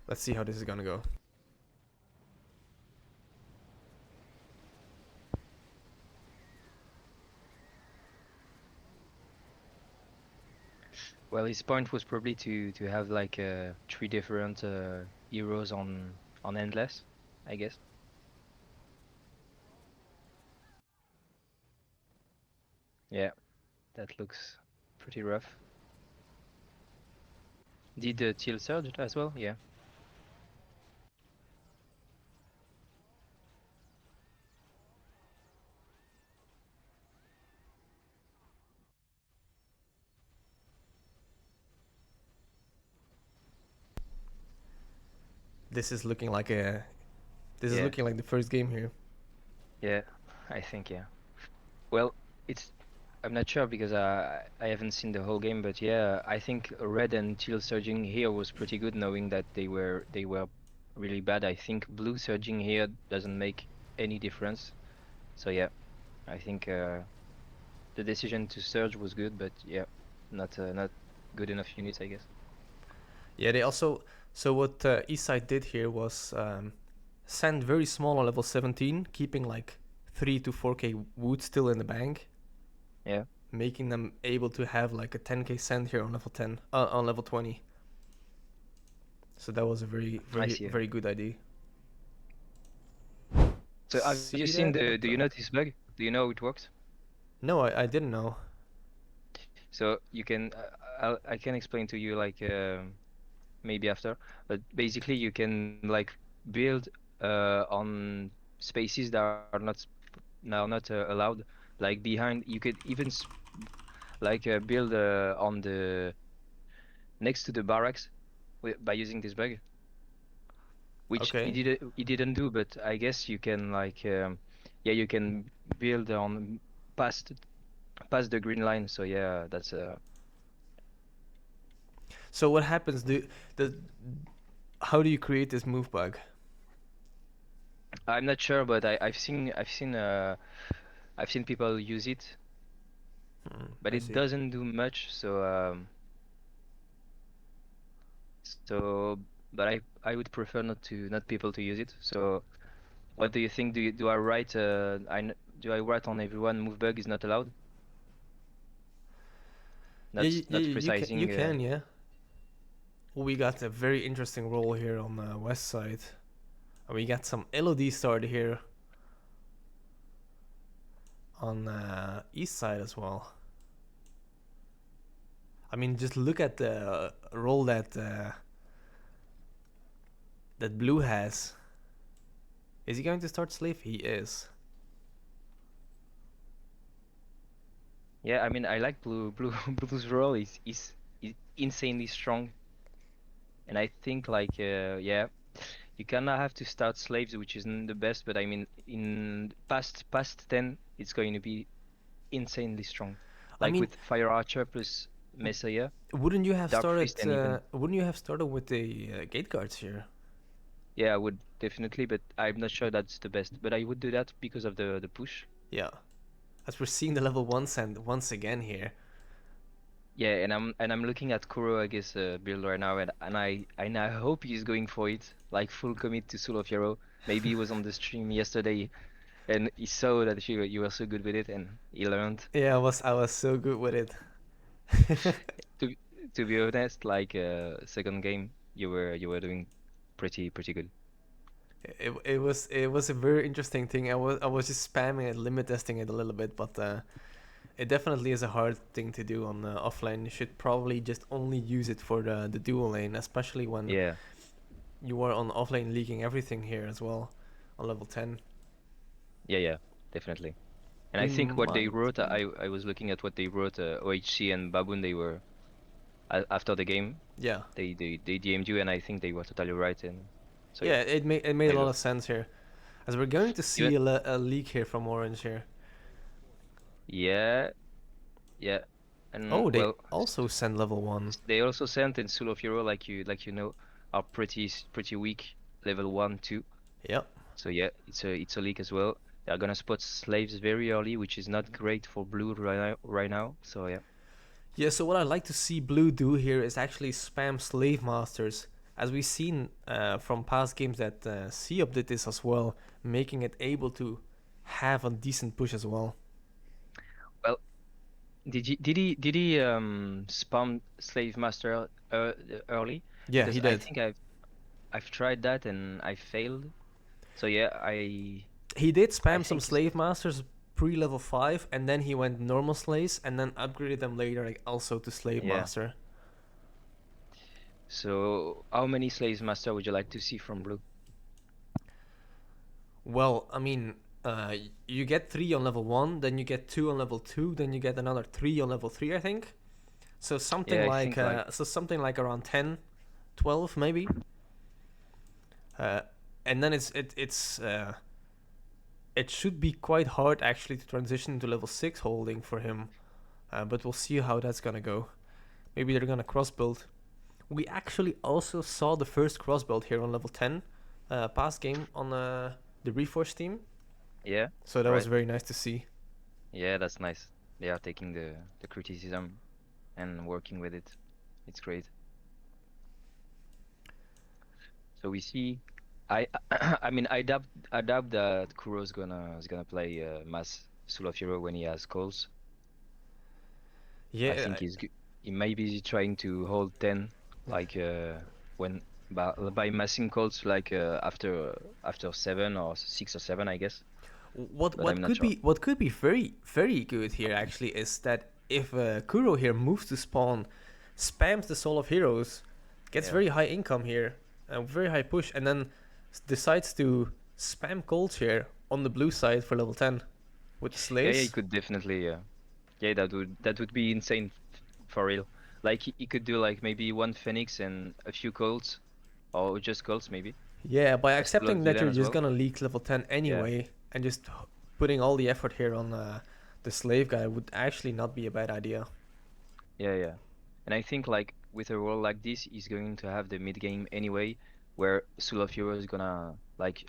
A: Let's see how this is gonna go.
B: Well, his point was probably to have like 3 different heroes on endless, I guess. Yeah, that looks pretty rough. Did the Teal Surge as well? Yeah.
A: This is looking like a. This is
B: Yeah.
A: looking like the first game here.
B: Yeah, I think yeah. Well, it's I'm not sure because I haven't seen the whole game, but yeah, I think red and teal surging here was pretty good, knowing that they were really bad. I think blue surging here doesn't make any difference. So yeah, I think the decision to surge was good, but yeah, not good enough units, I guess.
A: Yeah, they also. So what Eastside did here was send very small on level 17, keeping like 3 to 4k wood still in the bank,
B: Yeah,
A: making them able to have like a 10k send here on level 10, on level 20. So that was a very,
B: I
A: very,
B: see.
A: very good idea.
B: So have you
A: See
B: seen
A: that? What
B: do you
A: the?
B: know this bug? Do you know how it works?
A: No, I didn't know.
B: So you can I can explain to you like maybe after, but basically you can like build on spaces that are not allowed. Like behind, you could even like build on the next to the barracks by using this bug, which
A: Okay.
B: he didn't do, but I guess you can like yeah, you can build on past past the green line. So yeah, that's
A: So what happens? The how do you create this move bug?
B: I'm not sure, but I've seen people use it, but
A: I
B: it
A: see.
B: doesn't do much. So so but I would prefer not people to use it. So what do you think? Do I write do I write on everyone move bug is not allowed?
A: Yeah,
B: Not
A: you
B: precising
A: can, yeah. We got a very interesting role here on the west side. And we got some LOD started here on east side as well. I mean, just look at the role that blue has. Is he going to start slave? He is.
B: Yeah, I mean I like blue's role is insanely strong, and I think like yeah, you kinda have to start slaves, which isn't the best, but I mean in past 10 it's going to be insanely strong.
A: I
B: Like
A: mean,
B: with Fire Archer plus Messiah,
A: wouldn't you have
B: Dark
A: started?
B: Fist, and even
A: Wouldn't you have started with the gate guards here?
B: yeah, I would definitely, but I'm not sure that's the best. But I would do that because of the push.
A: Yeah, as we're seeing the level one send once again here.
B: Yeah, and I'm looking at Kurohage's build right now, and I hope he's going for it, like full commit to Soul of Hero. Maybe he was on the stream yesterday and he saw that you were so good with it, and he learned.
A: Yeah, I was so good with it.
B: To to be honest, like second game, you were doing pretty good.
A: It was a very interesting thing. I was just spamming it, limit testing it a little bit, but it definitely is a hard thing to do on offline. You should probably just only use it for the dual lane, especially when
B: Yeah,
A: you are on offlane leaking everything here as well on level 10.
B: yeah, definitely. And I think what they wrote,
A: Nmatrix.
B: I was looking at what they wrote. OHC and Baboune, they were after the game,
A: Yeah,
B: they DM'd you, and I think they were totally right. And so
A: yeah,
B: yeah,
A: it made
B: I
A: a lot
B: love
A: of sense here, as we're going to
B: even
A: see a leak here from Orange here.
B: yeah, yeah, and
A: Oh, they
B: well,
A: also send level 1.
B: they also sent in Soul of Hero, like you know, are pretty weak, level 1, 2.
A: Yep.
B: So yeah, it's a leak as well. They're gonna spot slaves very early, which is not great for blue right now. So yeah.
A: Yeah, so what I'd like to see Blue do here is actually spam Slave Masters. As we've seen from past games that Siop did this as well, making it able to have a decent push as well.
B: Well, did he spam slave master early?
A: Yeah,
B: Because
A: he
B: I
A: did.
B: think I've tried that and I failed. So yeah,
A: He did
B: I
A: spam some
B: think he's
A: Slave Masters pre-level 5, and then he went normal slaves, and then upgraded them later like, also to Slave
B: yeah.
A: Master.
B: So how many slaves master would you like to see from blue?
A: Well, I mean, you get 3 on level 1, then you get 2 on level 2, then you get another 3 on level 3, I think. So
B: Yeah, I think like
A: something like around 10, 12 maybe. Uh, and then it should be quite hard actually to transition to level 6 holding for him. But we'll see how that's gonna go. Maybe they're gonna cross build. We actually also saw the first cross build here on level 10 past game on the Reforged team.
B: yeah,
A: So that was
B: right.
A: very nice to see.
B: Yeah, that's nice. They are taking the criticism and working with it. It's great. So we see, I I mean I doubt that Kuro's gonna play Mass Soul of Hero when he has calls. I
A: Yeah,
B: think he may be trying to hold 10 like when by massing calls like after 7 or 6 or 7 I guess, but I'm not sure.
A: what could be very very good here actually is that if Kuro here moves to spawn, spams the Soul of Heroes, gets
B: Yeah.
A: very high income here, a very high push, and then decides to spam colds here on the blue side for level 10 with the
B: Yeah, yeah, he
A: slaves.
B: could definitely yeah, that would be insane for real. Like he could do like maybe one Phoenix and a few colds or just colds maybe.
A: Yeah, by
B: A Soul of
A: accepting that
B: Villain
A: you're
B: as
A: just
B: well.
A: gonna leak level 10
B: Yeah.
A: anyway and just putting all the effort here on the slave guy would actually not be a bad idea.
B: Yeah, yeah. And I think like with a role like this, he's going to have the mid game anyway, where Soul of Hero is gonna like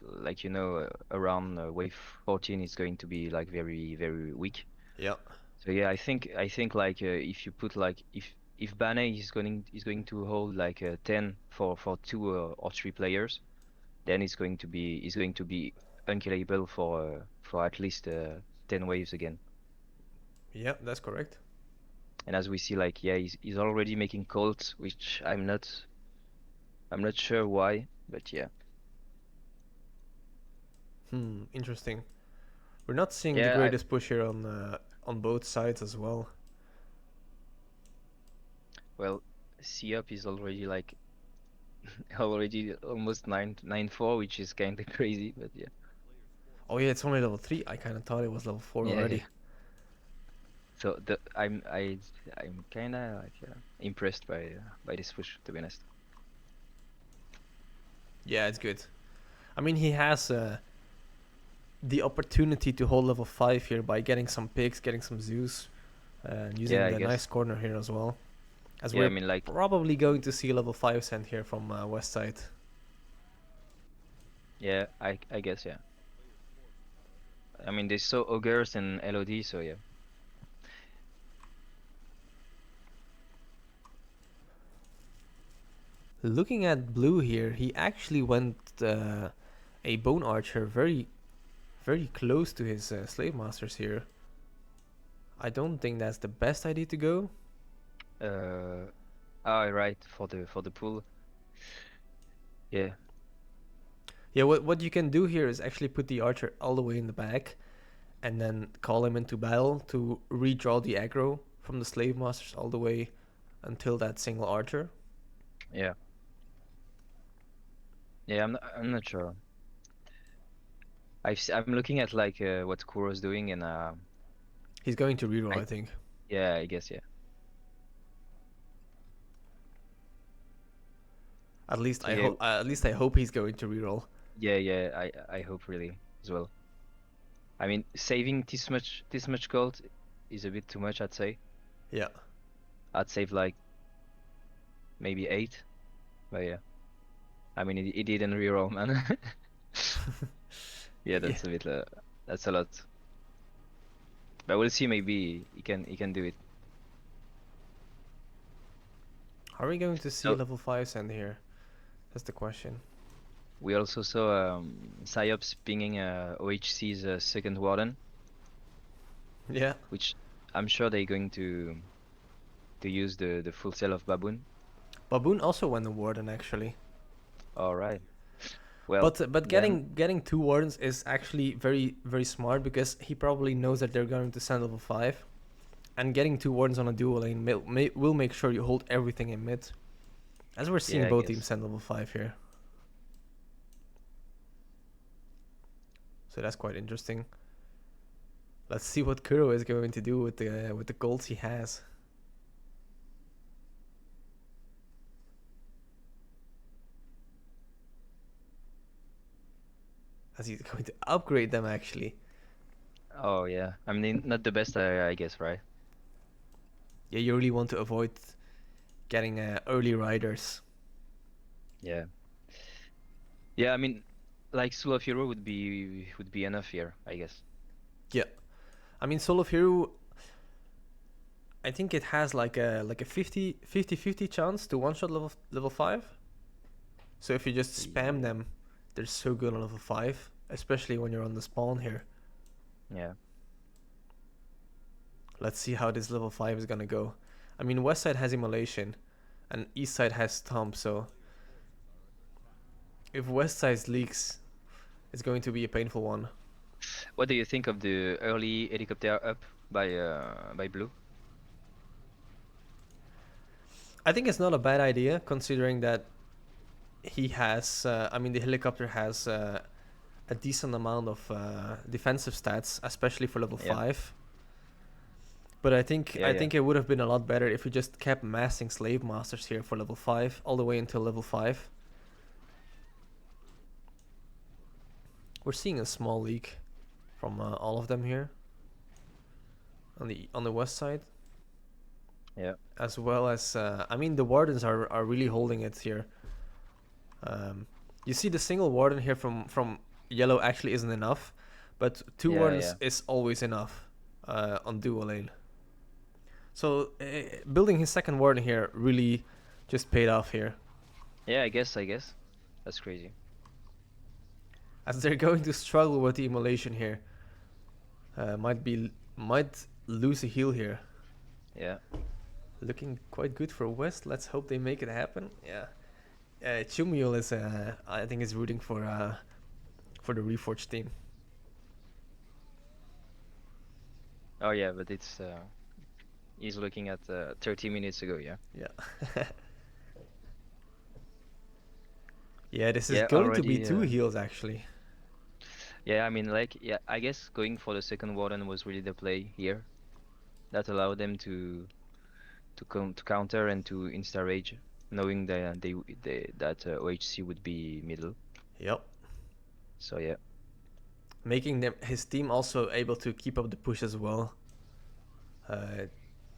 B: around wave 14 is going to be like very very weak.
A: Yeah.
B: So yeah, I think like if you put like if Banay is going to hold like 10 for 2 or 3 players, then it's going to be unkillable for at least 10 waves again.
A: Yeah, that's correct.
B: And as we see, like yeah, he's already making calls, which I'm not sure why, but yeah.
A: Interesting. We're not seeing the
B: Yeah,
A: greatest push here on both sides as well.
B: well, Siop is already like already almost 9-4, which is kind of crazy, but yeah.
A: Oh yeah, it's only level 3. I kind of thought it was level 4
B: Yeah, yeah.
A: already.
B: So I'm kind of like impressed by this push, to be honest.
A: Yeah, it's good. I mean, he has the opportunity to hold level 5 here by getting some picks, getting some Zeus, and
B: Yeah,
A: using
B: I
A: the nice
B: guess.
A: corner here as well. As
B: Yeah, I
A: we're
B: mean like
A: probably going to see level 5 sent here from west side.
B: yeah, I guess yeah. I mean they saw ogres and LOD, so yeah.
A: Looking at blue here, he actually went a bone archer very, very close to his slave masters here. I don't think that's the best idea to go.
B: Uh, right, for the pool. Yeah,
A: Yeah, what you can do here is actually put the archer all the way in the back, and then call him into battle to redraw the aggro from the slave masters all the way until that single archer.
B: yeah, yeah. I'm not sure. I'm looking at like what Kuro's doing, and
A: He's going to reroll,
B: I
A: I think.
B: yeah, I guess yeah.
A: At least
B: So
A: I
B: yeah,
A: hope. At least I hope he's going to reroll.
B: yeah, yeah. I hope really as well. I mean, saving this much gold is a bit too much, I'd say.
A: Yeah.
B: I'd save like maybe 8, but yeah. I mean, it didn't reroll, man. Yeah,
A: Yeah.
B: that's a bit. That's a lot. But we'll see. Maybe he can do it.
A: Are we going to see
B: So
A: level 5s end here? That's the question.
B: we also saw Siop pinging OHC's second warden,
A: Yeah.
B: which I'm sure they're going to use the full cell of Baboune.
A: Baboune also went the warden actually.
B: All right. Well,
A: But
B: then
A: getting 2 wardens is actually very smart because he probably knows that they're going to send level 5. And getting 2 wardens on a dual lane will make sure you hold everything in mid. As we're seeing
B: yeah, I
A: both teams
B: guess.
A: send level 5 here. So that's quite interesting. Let's see what Kuro is going to do with the golds he has. As he's going to upgrade them actually.
B: Oh yeah. I mean, not the best, I guess, right?
A: Yeah, you really want to avoid getting early riders.
B: Yeah. Yeah, I mean, like Soul of Hero would be enough here, I guess.
A: Yeah. I mean, Soul of Hero, I think it has like a 50 chance to one-shot level 5. So if you just spam
B: Yeah.
A: them, they're so good on level 5, especially when you're on the spawn here.
B: Yeah.
A: Let's see how this level 5 is gonna go. I mean, west side has Immolation, and east side has Stomp, so if west side leaks, it's going to be a painful one.
B: What do you think of the early helicopter up by Blue?
A: I think it's not a bad idea, considering that he has, I mean, the helicopter has a decent amount of defensive stats, especially for level
B: Yeah.
A: 5. But I think
B: Yeah, yeah.
A: it would have been a lot better if we just kept massing slave masters here for level 5 all the way until level 5. We're seeing a small leak from all of them here on the west side,
B: Yeah.
A: as well as I mean, the wardens are really holding it here. You see the single warden here from yellow actually isn't enough, but 2
B: Yeah,
A: wardens
B: yeah.
A: is always enough on dual lane. So building his second warden here really just paid off here,
B: Yeah, I guess. That's crazy.
A: as they're going to struggle with the immolation here. Might lose a heal here.
B: Yeah.
A: Looking quite good for West. Let's hope they make it happen. Yeah. Chumule is I think is rooting for the Reforged team.
B: Oh yeah, but he's looking at 30 minutes ago, yeah.
A: Yeah. Yeah, this is
B: Yeah,
A: going to be
B: already
A: 2 heals actually.
B: yeah, I mean, like, yeah, I guess going for the second warden was really the play here. That allowed them to counter and to insta rage, knowing that that OHC would be middle.
A: Yep.
B: So yeah.
A: Making his team also able to keep up the push as well.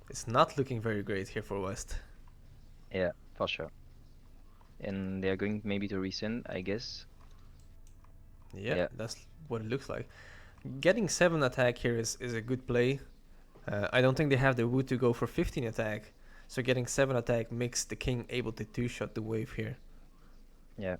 A: It's not looking very great here for West.
B: Yeah, for sure. And they're going maybe to resend, I guess.
A: Yeah,
B: Yeah.
A: that's what it looks like. Getting 7 attack here is a good play. I don't think they have the wood to go for 15 attack. So getting 7 attack makes the king able to 2-shot the wave here.
B: Yeah.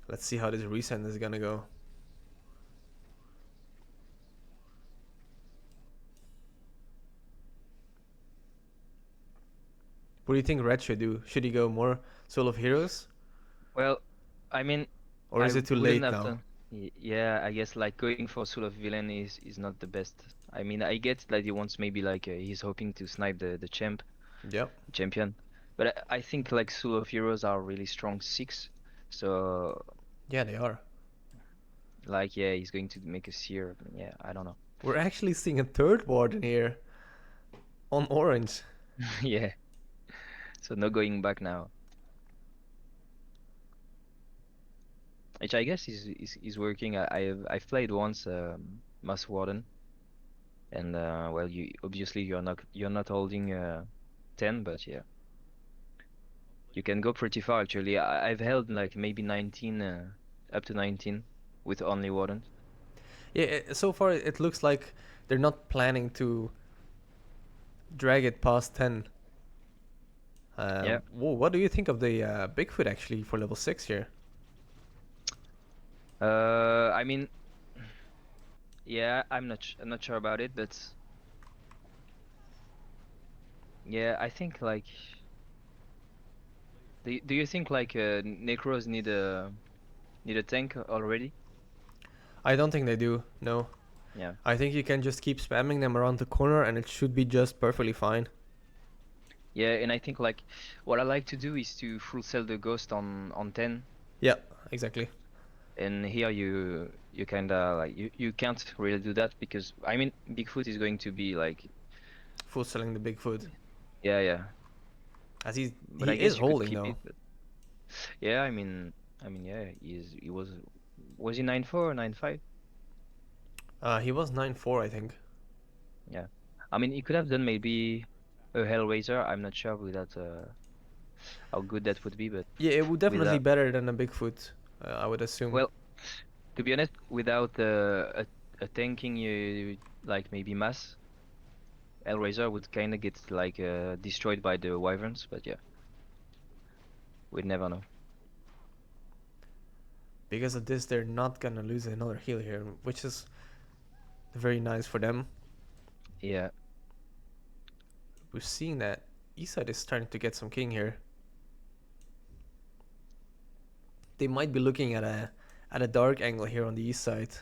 A: Let's see how this resend is gonna go. What do you think Red should do? Should he go more Soul of Heroes?
B: Well, I mean,
A: Or is
B: I
A: it too
B: wouldn't
A: late
B: have
A: now?
B: done. Yeah, I guess like going for Soul of Villain is not the best. I mean, I get that he wants maybe like he's hoping to snipe the
A: Yep.
B: champion, but I think like Soul of Heroes are really strong 6, so
A: Yeah, they are.
B: like yeah, he's going to make a seer. Yeah, I don't know.
A: We're actually seeing a third warden here on orange.
B: Yeah, so no going back now. Which I guess is working. I've played once Mass Warden. And well, you obviously you're not holding 10, but yeah, you can go pretty far actually. I've held like maybe 19, up to 19 with only wardens.
A: Yeah, so far it looks like they're not planning to drag it past 10.
B: Yeah.
A: What do you think of the Bigfoot actually for level 6 here?
B: I mean, yeah, I'm not sure about it, but yeah, I think like, do you think like Necros need a tank already?
A: I don't think they do, no.
B: Yeah.
A: I think you can just keep spamming them around the corner and it should be just perfectly fine.
B: Yeah, and I think like what I like to do is to full sell the ghost on 10,
A: Yeah, exactly.
B: and here you kinda like you can't really do that because I mean Bigfoot is going to be like,
A: Full selling the Bigfoot.
B: yeah, yeah,
A: As
B: but
A: he
B: I
A: is
B: guess you could
A: holding
B: keep
A: though.
B: it. But yeah, I mean yeah, he was he 9-4 or 9-5?
A: He was 9-4 I think.
B: Yeah, I mean he could have done maybe a Hellraiser. I'm not sure with that how good that would be, but
A: Yeah, it would definitely
B: without,
A: better than a Bigfoot, I would assume.
B: well, to be honest, without a tanking you like maybe mass. Hellraiser would kind of get like destroyed by the wyverns, but yeah, we'd never know.
A: Because of this, they're not gonna lose another heal here, which is very nice for them.
B: Yeah,
A: We're seeing that east side is starting to get some king here. They might be looking at a dark angle here on the east side.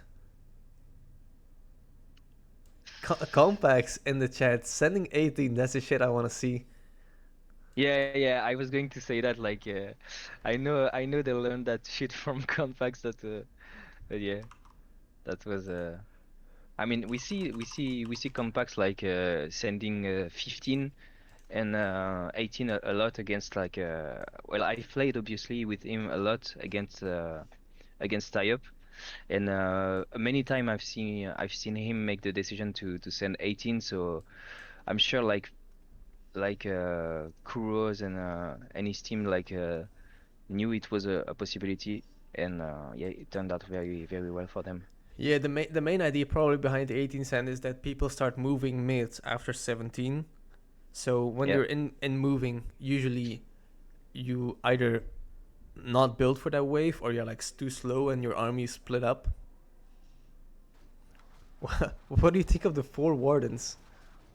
A: Compacts in the chat sending 18. That's the shit I want to see.
B: yeah, yeah. I was going to say that like I know they learned that shit from Compacts that but yeah, that was I mean we see Compacts like sending 15 and 18 a lot against like well I played obviously with him a lot against Siop. And many time I've seen him make the decision to send 18. So I'm sure like Kuros and his team like knew it was a possibility, and yeah, it turned out very well for them.
A: Yeah, the main idea probably behind the 18 cent is that people start moving mid after 17. So when
B: Yeah,
A: you're in moving, usually you either not built for that wave or you're like too slow and your army is split up. What do you think of the 4 wardens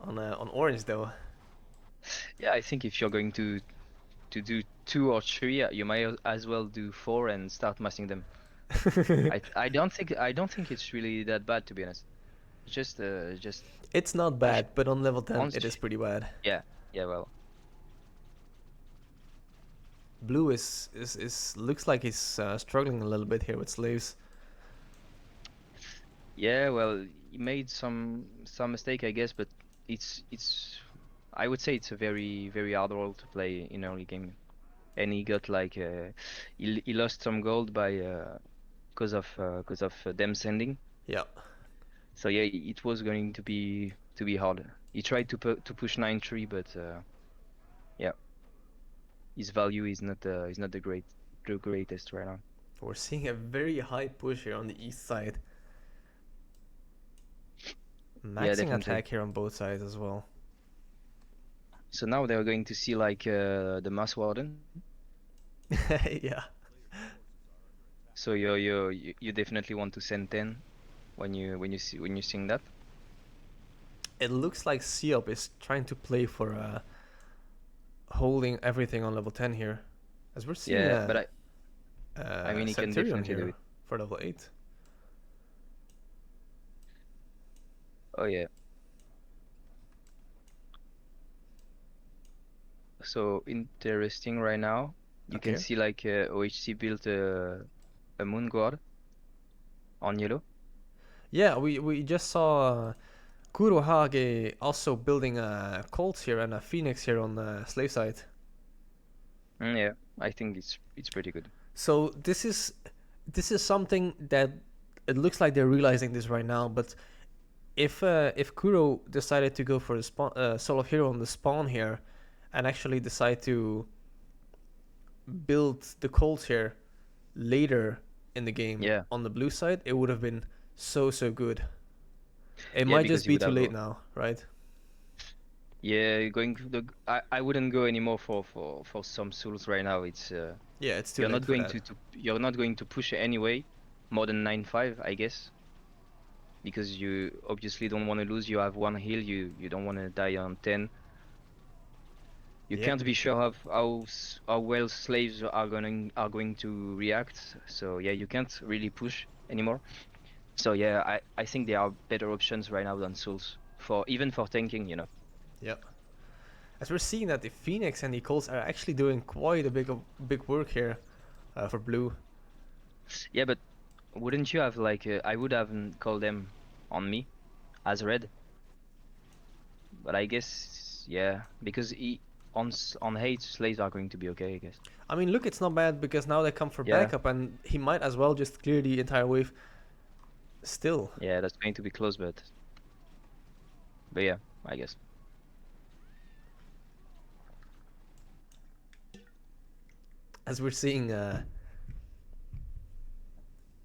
A: on orange though?
B: yeah. I think if you're going to do 2 or 3, you might as well do 4 and start massing them. I don't think it's really that bad, to be honest. Just
A: It's not
B: I
A: bad, but on level 10
B: once
A: it is pretty bad.
B: yeah, yeah, well,
A: Blue is looks like he's struggling a little bit here with slaves.
B: yeah, well, he made some mistake, I guess, but it's I would say it's a very hard role to play in early game, and he got like he lost some gold by because of them sending.
A: Yeah.
B: So yeah, it was going to be hard. He tried to push 9-3, but yeah, his value is not the greatest right now.
A: We're seeing a very high push here on the east side.
B: Yeah,
A: Maxing
B: definitely.
A: attack here on both sides as well.
B: So now they're going to see like the Mass Warden.
A: Yeah.
B: So you definitely want to send 10 when you sing that.
A: It looks like Siop is trying to play for holding everything on level 10 here. As we're seeing
B: Yeah, but I mean he can
A: Centurion
B: definitely do
A: here
B: it.
A: for level 8.
B: Oh yeah. So interesting right now. You can
A: Okay.
B: see like OHC built a moon guard on yellow.
A: Yeah, we just saw Kurohage also building a Colt here and a Phoenix here on the slave side.
B: Yeah, I think it's pretty good.
A: So this is something that it looks like they're realizing this right now, but if Kuro decided to go for the spawn, Soul of Hero on the spawn here, and actually decide to build the Colts here later in the game
B: Yeah,
A: on the blue side, it would have been so good. It
B: yeah,
A: might
B: because
A: just
B: you
A: be
B: would
A: too
B: have.
A: late now, right?
B: Yeah, going to the. I wouldn't go anymore for some souls right now. It's
A: Yeah, it's too
B: you're
A: late
B: not
A: for
B: going
A: that.
B: you're not going to push it anyway, more than 9-5, I guess, because you obviously don't want to lose. You have one heal. You don't want to die on 10. You
A: Yeah,
B: can't be sure of how well slaves are going to react. So yeah, you can't really push anymore. So yeah, I think there are better options right now than souls for even for tanking.
A: yeah. As we're seeing that the Phoenix and the Colts are actually doing quite a big work here for blue.
B: Yeah, but wouldn't you have like I would have called them on me as red, but I guess yeah, because on hate slaves are going to be okay, I guess.
A: I mean, look, it's not bad because now they come for
B: Yeah,
A: backup, and he might as well just clear the entire wave still.
B: yeah, that's going to be close, but yeah, I guess.
A: As we're seeing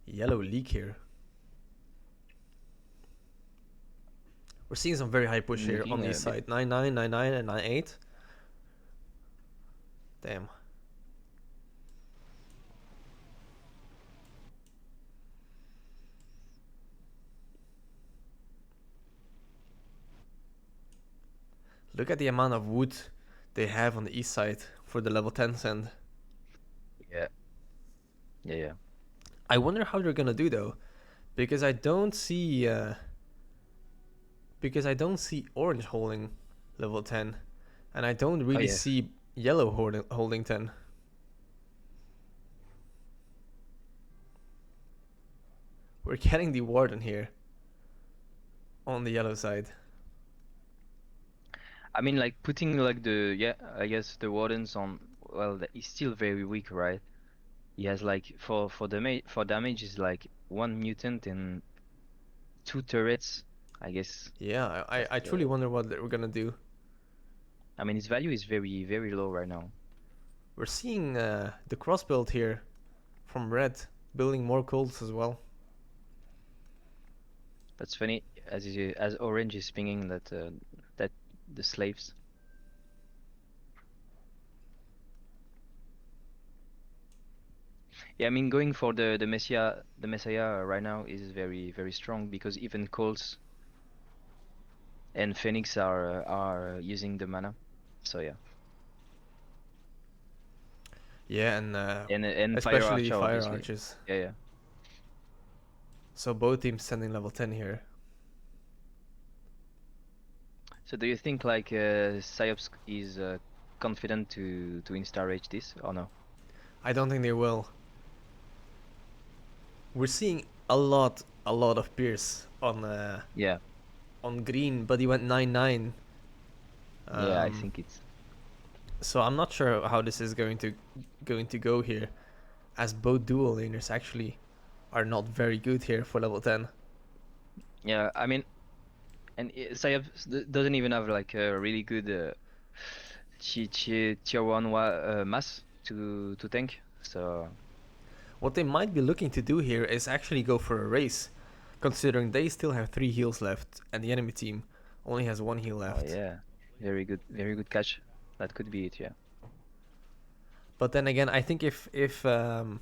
A: yellow leak here. We're seeing some very high push here on
B: Leaking
A: the
B: a bit.
A: side. 9-9, 9-9, and 9-8. Damn. Look at the amount of wood they have on the east side for the level 10 send.
B: Yeah, yeah, yeah.
A: I wonder how they're gonna do though, because I don't see orange holding level 10, and I don't
B: Oh
A: really
B: yeah,
A: see yellow holding 10. We're getting the warden here on the yellow side.
B: I mean like putting like I guess the wardens on. Well, he's still very weak, right? He has like for damage is like one mutant and two turrets, I guess.
A: Yeah,
B: That's
A: I truly wonder what they're gonna do.
B: I mean his value is very very low right now.
A: We're seeing the cross build here from red, building more colts as well.
B: That's funny as orange is pinging that the slaves. Yeah, I mean going for the Messiah right now is very very strong because even Colts and Phoenix are using the mana. So yeah.
A: Yeah, and
B: And Fire
A: especially
B: Archer
A: fire
B: obviously.
A: archers.
B: Yeah, yeah.
A: So both teams sending level 10 here.
B: So do you think like Siop is confident to insta rage this or no?
A: I don't think they will. We're seeing a lot of Pierce
B: Yeah.
A: on green, but he went 9-9.
B: Yeah, I
A: Um,
B: think it's
A: so I'm not sure how this is going to go here, as both dual laners actually are not very good here for level 10.
B: yeah, I mean and Siop doesn't even have like a really good tier 1 mass to tank. So
A: What they might be looking to do here is actually go for a race, considering they still have 3 heals left and the enemy team only has 1 heal
B: oh
A: left.
B: yeah, very good catch. That could be it, yeah.
A: But then again, I think if the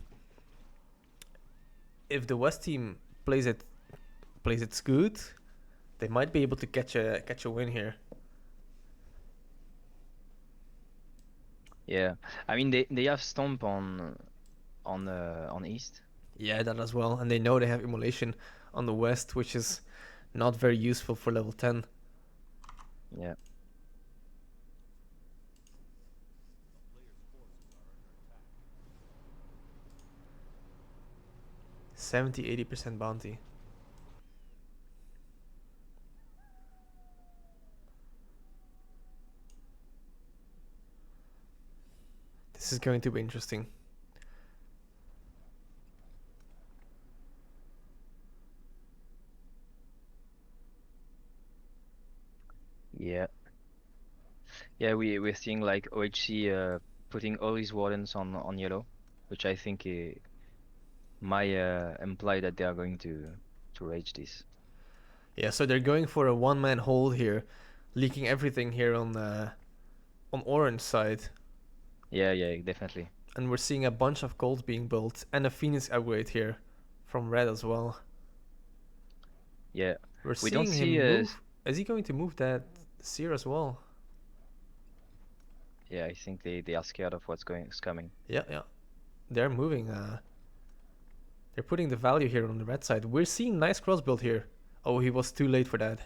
A: West team plays it good, they might be able to catch a win here.
B: Yeah, I mean they have Stomp on East.
A: Yeah, that as well, and they know they have immolation on the West, which is not very useful for level 10.
B: Yeah.
A: 70-80% bounty. This is going to be interesting.
B: Yeah. Yeah, we're seeing like OHC putting all his wardens on yellow, which I think might imply that they are going to rage this.
A: Yeah, so they're going for a one-man hold here, leaking everything here on orange side.
B: Yeah, yeah, definitely.
A: And we're seeing a bunch of gold being built and a Phoenix upgrade here from red as well.
B: Yeah,
A: We're
B: we don't
A: seeing
B: see
A: him move. Is he going to move that Seer as well?
B: yeah, I think they are scared of what's coming.
A: Yeah, yeah. They're moving. They're putting the value here on the red side. We're seeing nice cross build here. Oh, he was too late for that.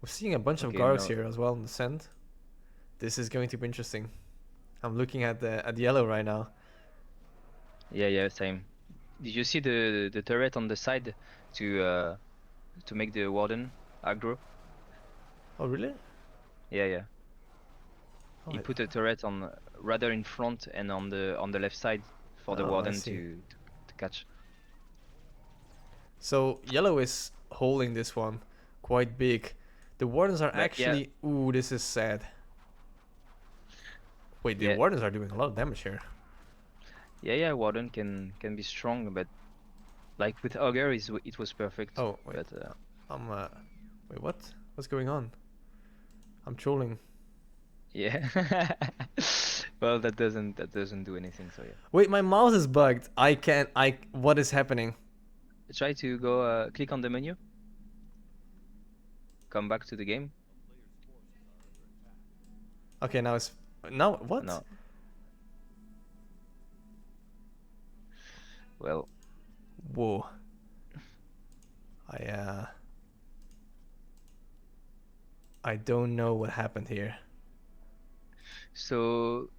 A: We're seeing a bunch of
B: Okay,
A: Gargs
B: no.
A: here as well in the sand. This is going to be interesting. I'm looking at the yellow right now.
B: Yeah, yeah, same. Did you see the turret on the side to make the warden aggro?
A: Oh, really?
B: Yeah, yeah.
A: Oh,
B: He put a turret on rather in front and on the left side for the
A: I
B: warden
A: see.
B: to catch.
A: So yellow is holding this one quite big. The wardens are
B: But yeah,
A: actually. Ooh, this is sad. Wait, the
B: yeah,
A: wardens are doing a lot of damage here.
B: yeah, yeah. Warden can be strong, but like with Augur, it was perfect.
A: Oh, wait.
B: But
A: I'm. Wait, what? What's going on? I'm trolling.
B: yeah. Well, that doesn't do anything. So yeah.
A: Wait, my mouse is bugged. I can't. What is happening?
B: Try to go click on the menu, come back to the game.
A: Okay, now it's. Now what?
B: No, well,
A: Whoa. I. I don't know what happened here.
B: so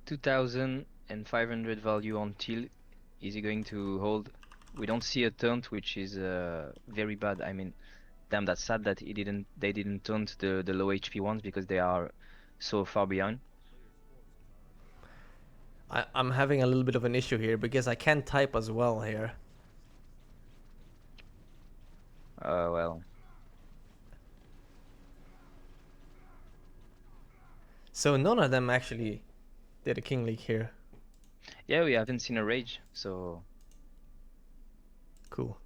B: 2,500 value on Teal. Is he going to hold? We don't see a taunt, which is very bad. I mean, damn, that's sad that they didn't taunt the low HP ones because they are so far behind.
A: I'm having a little bit of an issue here because I can't type as well here.
B: Well,
A: So none of them actually did a King League here.
B: yeah, we haven't seen a rage, so
A: Cool.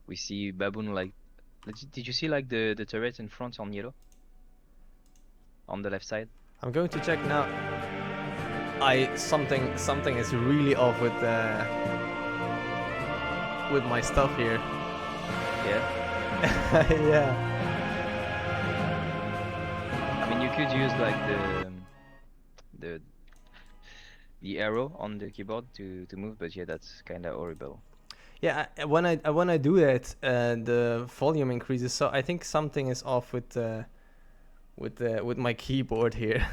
B: we see Baboune like. Did you see like the turret in front on yellow? On the left side?
A: I'm going to check now. Something is really off with my stuff here.
B: Yeah.
A: Yeah.
B: I mean, you could use like the the arrow on the keyboard to move, but yeah, that's kind of horrible.
A: Yeah, when I do that, the volume increases. So I think something is off with my keyboard here.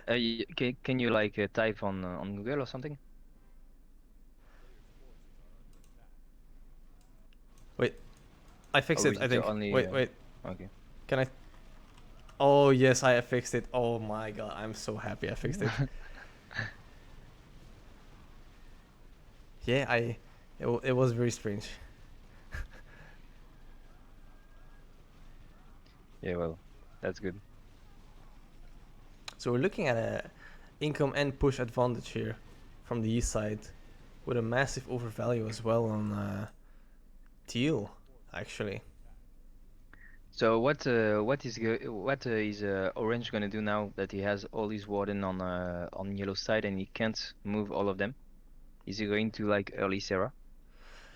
B: Can you like type on Google or something?
A: Wait, I fixed
B: Or
A: it.
B: is
A: I
B: it
A: think.
B: only
A: Wait.
B: okay?
A: Can I? Oh yes, I have fixed it. Oh my god, I'm so happy I fixed it. Yeah, it was very strange.
B: Yeah, well, that's good.
A: So we're looking at a income and push advantage here from the east side, with a massive overvalue as well on teal, actually.
B: So what is Orange gonna do now that he has all his warden on yellow side and he can't move all of them? Is he going to like early Sarah?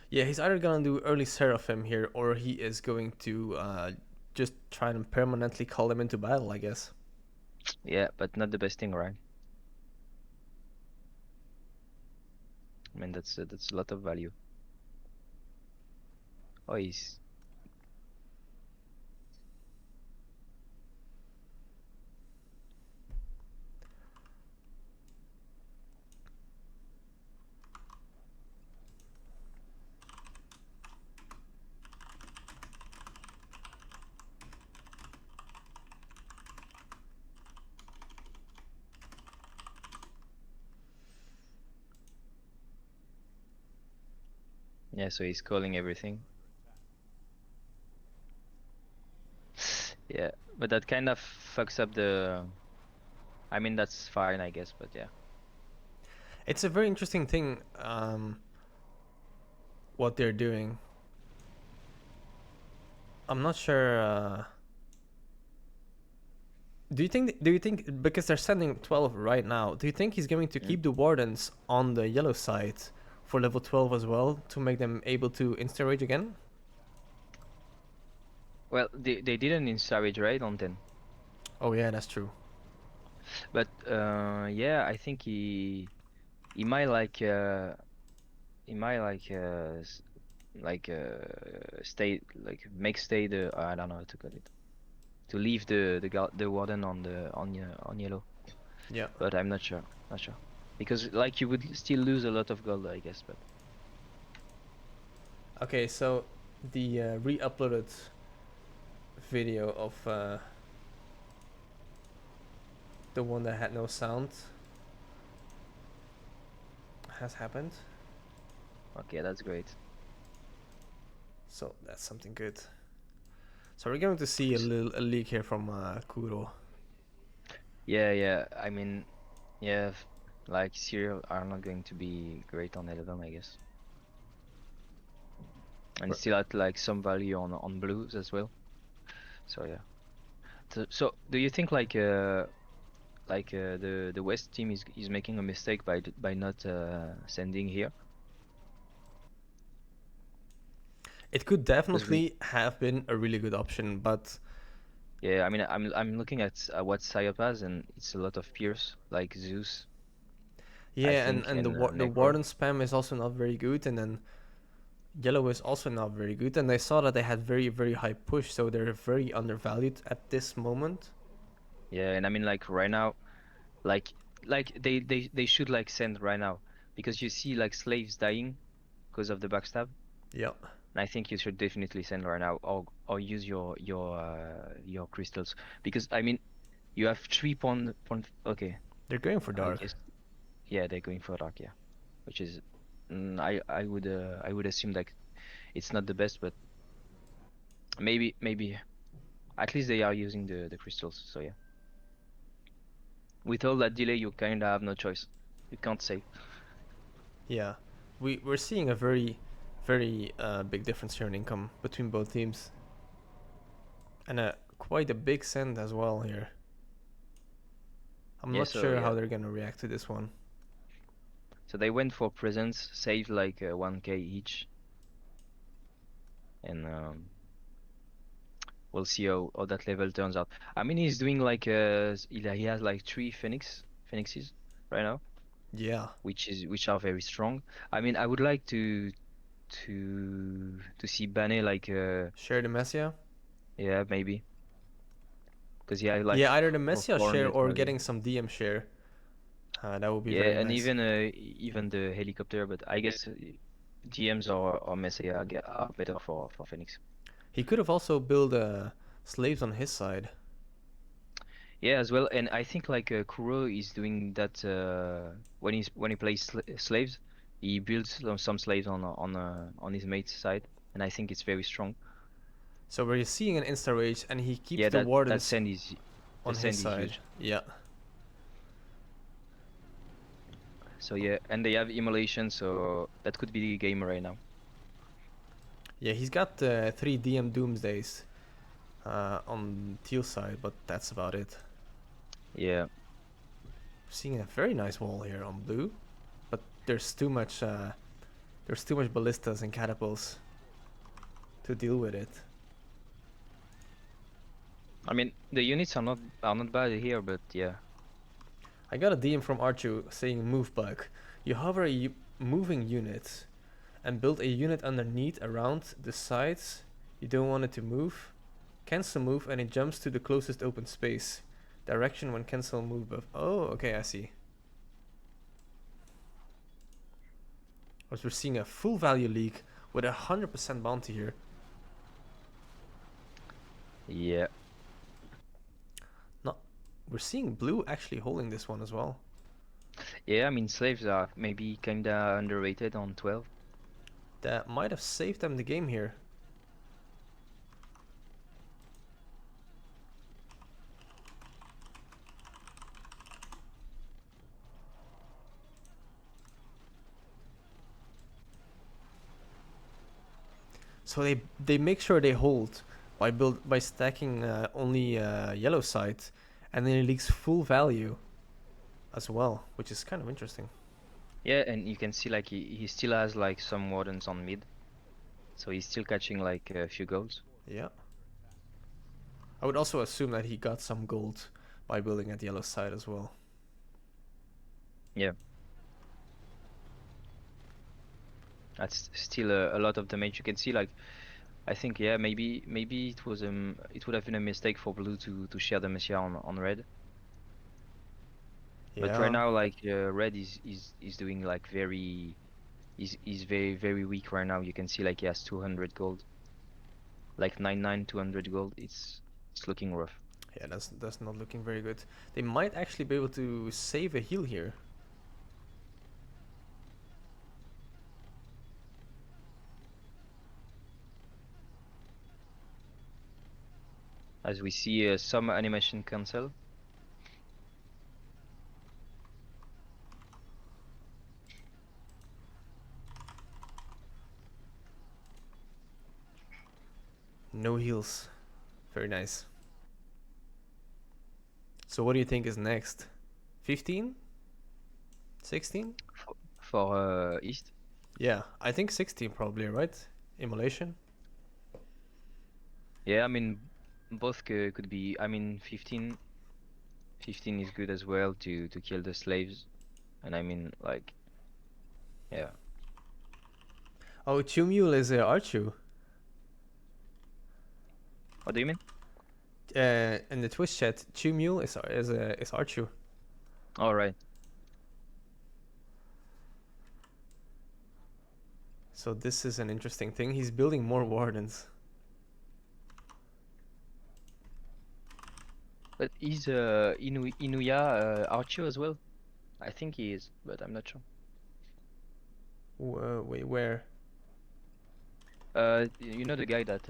A: Yeah, he's either gonna do early Seraphim here, or he is going to just try and permanently call them into battle, I guess.
B: Yeah, but not the best thing, right? I mean, that's a lot of value. Oh, he's yeah. So he's calling everything. Yeah, but that kind of fucks up the. I mean, that's fine, I guess, but yeah.
A: It's a very interesting thing, what they're doing. I'm not sure. Do you think because they're sending 12 right now? Do you think he's going to
B: Mm.
A: keep the wardens on the yellow side for level 12 as well to make them able to insta rage again?
B: Well, they didn't in Savage, right, on 10.
A: Oh yeah, that's true.
B: But yeah, I think he might like he might like stay like make stay the I don't know how to call it, to leave the warden on yellow.
A: Yeah.
B: But I'm not sure because like you would still lose a lot of gold, I guess. But
A: Okay, so the re-uploaded video of the one that had no sound has happened.
B: okay, that's great.
A: So that's something good. So we're going to see a leak here from Kuro.
B: Yeah, yeah. I mean, yeah, like Serial are not going to be great on 11, I guess, and still at like some value on blues as well. So yeah. So do you think the West team is making a mistake by not sending here?
A: It could
B: 'Cause we
A: definitely have been a really good option, but
B: yeah, I mean I'm looking at what Siop has, and it's a lot of peers like Zeus, I
A: yeah,
B: think,
A: and
B: and
A: the
B: Necro.
A: warden spam is also not very good, and then yellow is also not very good, and they saw that they had very high push, so they're very undervalued at this moment.
B: Yeah, and I mean like right now, like they should like send right now because you see like slaves dying because of the backstab,
A: Yeah,
B: and I think you should definitely send right now or use your crystals because I mean you have 3 point okay.
A: they're going for
B: I
A: dark.
B: guess yeah, they're going for dark, yeah, which is I would assume like it's not the best, but maybe at least they are using the crystals. So yeah, with all that delay, you kind of have no choice. You can't save.
A: Yeah, we're seeing a very big difference here in income between both teams, and quite a big send as well here. I'm
B: Yeah,
A: not
B: so
A: sure
B: yeah,
A: how they're gonna react to this one.
B: so they went for presents, saved like 1K each, and we'll see how that level turns out. I mean, he's doing like he has like 3 phoenixes right now,
A: Yeah,
B: which are very strong. I mean, I would like to see Banay like
A: share the Messia.
B: yeah, maybe because he had like
A: Yeah, either the
B: for
A: Messia share
B: 400
A: or
B: value.
A: getting some DM share. That would be very
B: Yeah, and
A: nice.
B: even the helicopter, but I guess GMs or Messiah are better for Phoenix.
A: He could have also built slaves on his side.
B: Yeah, as well, and I think like Kuro is doing that when he plays slaves, he builds some slaves on his mate's side, and I think it's very strong.
A: So we're seeing an insta rage, and he keeps
B: Yeah,
A: the
B: that
A: wardens
B: send is the
A: on his
B: send is
A: side.
B: huge.
A: Yeah,
B: So yeah, and they have immolation, so that could be the game right now.
A: yeah, he's got 3 DM Doomsdays on teal side, but that's about it.
B: Yeah,
A: Seeing a very nice wall here on blue, but there's too much ballistas and catapults to deal with it.
B: I mean the units are not bad here, but yeah.
A: I got a DM from Archu saying move bug. You hover a moving unit and build a unit underneath around the sides you don't want it to move. Cancel move and it jumps to the closest open space. Direction when cancel move buff. Oh, okay, I see. As we're seeing a full value leak with 100% bounty here.
B: Yeah.
A: Not, we're seeing blue actually holding this one as well.
B: Yeah, I mean slaves are maybe kinda underrated on 12.
A: That might have saved them the game here. So they make sure they hold by stacking only yellow side, and then it leaks full value as well, which is kind of interesting.
B: Yeah, and you can see like he still has like some wardens on mid, so he's still catching like a few goals.
A: Yeah. I would also assume that he got some gold by building at yellow side as well.
B: Yeah. That's still a lot of damage. You can see like I think yeah maybe it was it would have been a mistake for blue to share the Messiah on red. But right
A: Yeah.
B: now like red is doing like very is very weak right now. You can see like he has 200 gold, like 200 gold. It's looking rough.
A: Yeah, that's not looking very good. They might actually be able to save a heal here.
B: As we see some animation cancel.
A: No heals. Very nice. So what do you think is next? 15? 16?
B: For East.
A: Yeah, I think 16 probably, right? Immolation?
B: Yeah, I mean both could be. I mean 15 is good as well to kill the slaves, and I mean like yeah.
A: Oh, Chumule is Archu.
B: What do you mean?
A: In the Twitch chat, Chumule is Archu.
B: All right.
A: So this is an interesting thing. He's building more wardens.
B: But is Inuya Archer as well? I think he is, but I'm not sure.
A: Wait, where?
B: You know the guy that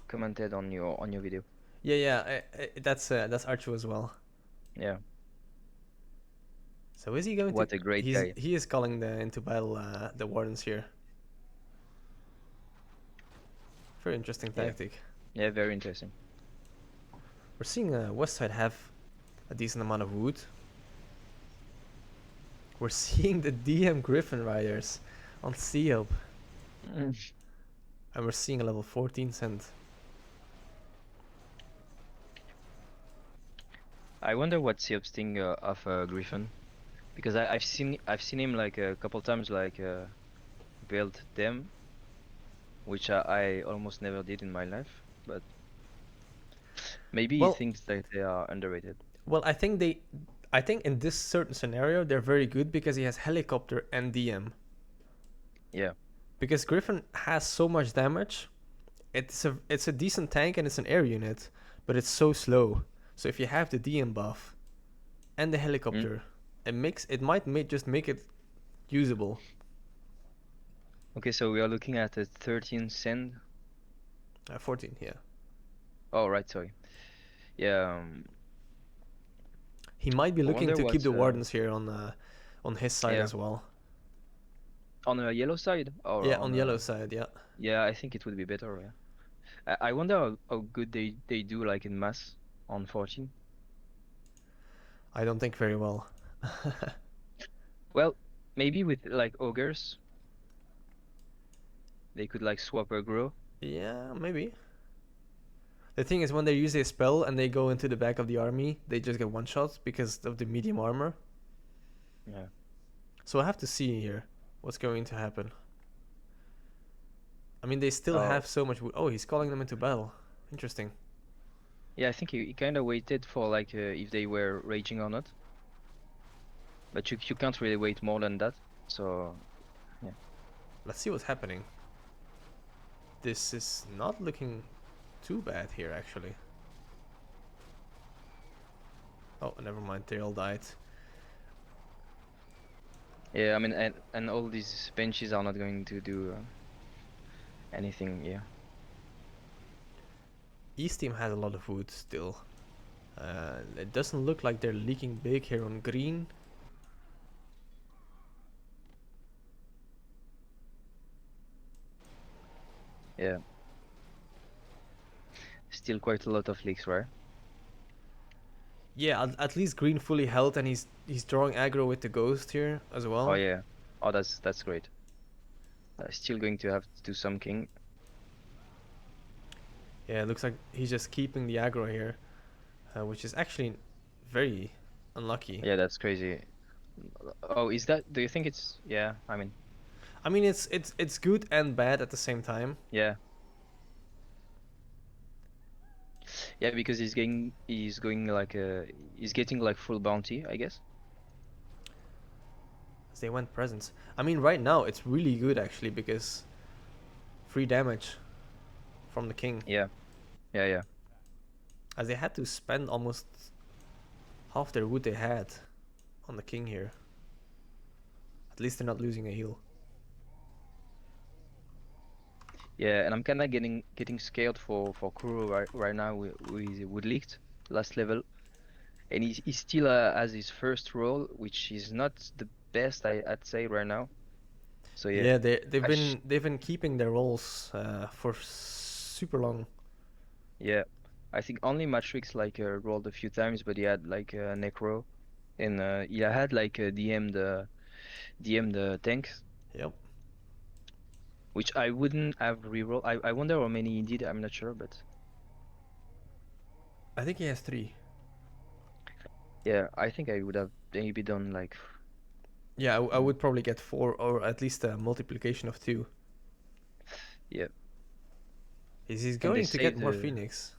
B: commented on your video.
A: Yeah, that's Archu as well.
B: Yeah.
A: So is he going
B: What
A: to?
B: a great guy.
A: He is calling into battle the wardens here. Very interesting tactic.
B: Yeah, very interesting.
A: We're seeing West Side have a decent amount of wood. We're seeing the DM Griffin Riders on Siop. And we're seeing a level 14 cent.
B: I wonder what Siop's think of Griffin, because I've seen him like a couple times like build them, which I almost never did in my life, but maybe he thinks that they are underrated.
A: Well, I think in this certain scenario they're very good because he has helicopter and DM.
B: Yeah.
A: Because Griffin has so much damage, it's a decent tank and it's an air unit, but it's so slow. So if you have the DM buff and the helicopter, it might just make it usable.
B: Okay, so we are looking at a 13 cent.
A: 14, yeah.
B: Oh right, sorry. Yeah.
A: He might be looking to keep the wardens here on his side as well.
B: On the yellow side? Or
A: yeah, on the yellow side, yeah.
B: Yeah, I think it would be better, yeah. I wonder how good they do like in mass on 14.
A: I don't think very well.
B: Well, maybe with like ogres, they could like swap aggro.
A: Yeah, maybe. The thing is, when they use a spell and they go into the back of the army, they just get one shot because of the medium armor.
B: Yeah.
A: So I have to see here what's going to happen. I mean, they still have so much wood. Oh, he's calling them into battle. Interesting.
B: Yeah, I think he kind of waited for like if they were raging or not. But you can't really wait more than that. So, yeah.
A: Let's see what's happening. This is not looking too bad here, actually. Oh, never mind. They all died.
B: Yeah, I mean, and all these benches are not going to do anything. Yeah.
A: East team has a lot of wood still. It doesn't look like they're leaking big here on green.
B: Yeah. Still quite a lot of leaks, right?
A: Yeah, at least green fully held, and he's drawing aggro with the ghost here as
B: Oh
A: well.
B: yeah. Oh, that's great. Still going to have to do some king.
A: Yeah, it looks like he's just keeping the aggro here, which is actually very unlucky.
B: Yeah, that's crazy. Oh, is that? Do you think it's? Yeah, I mean,
A: I mean, it's good and bad at the same time.
B: yeah, yeah, because he's going like he's getting like full bounty, I guess.
A: As they went presents. I mean, right now it's really good actually because free damage from the king.
B: Yeah, yeah, yeah,
A: As they had to spend almost half their wood they had on the king here. At least they're not losing a heal.
B: yeah. And I'm kind of getting scared for Kuro right now with wood leaked last level, and he still has his first role, which is not the best I'd say right now. So yeah,
A: Yeah, they've
B: I sh
A: been keeping their roles for super long.
B: yeah, I think only Matrix like rolled a few times, but he had like Necro, and he had like DM the tanks,
A: Yep.
B: which I wouldn't have reroll. I wonder how many he did. I'm not sure, but
A: I think he has 3.
B: yeah, I think I would have maybe done like
A: Yeah, I
B: mm,
A: would probably get 4 or at least a multiplication of 2.
B: yeah.
A: He's
B: And they
A: going to
B: say
A: get more
B: the
A: Phoenix.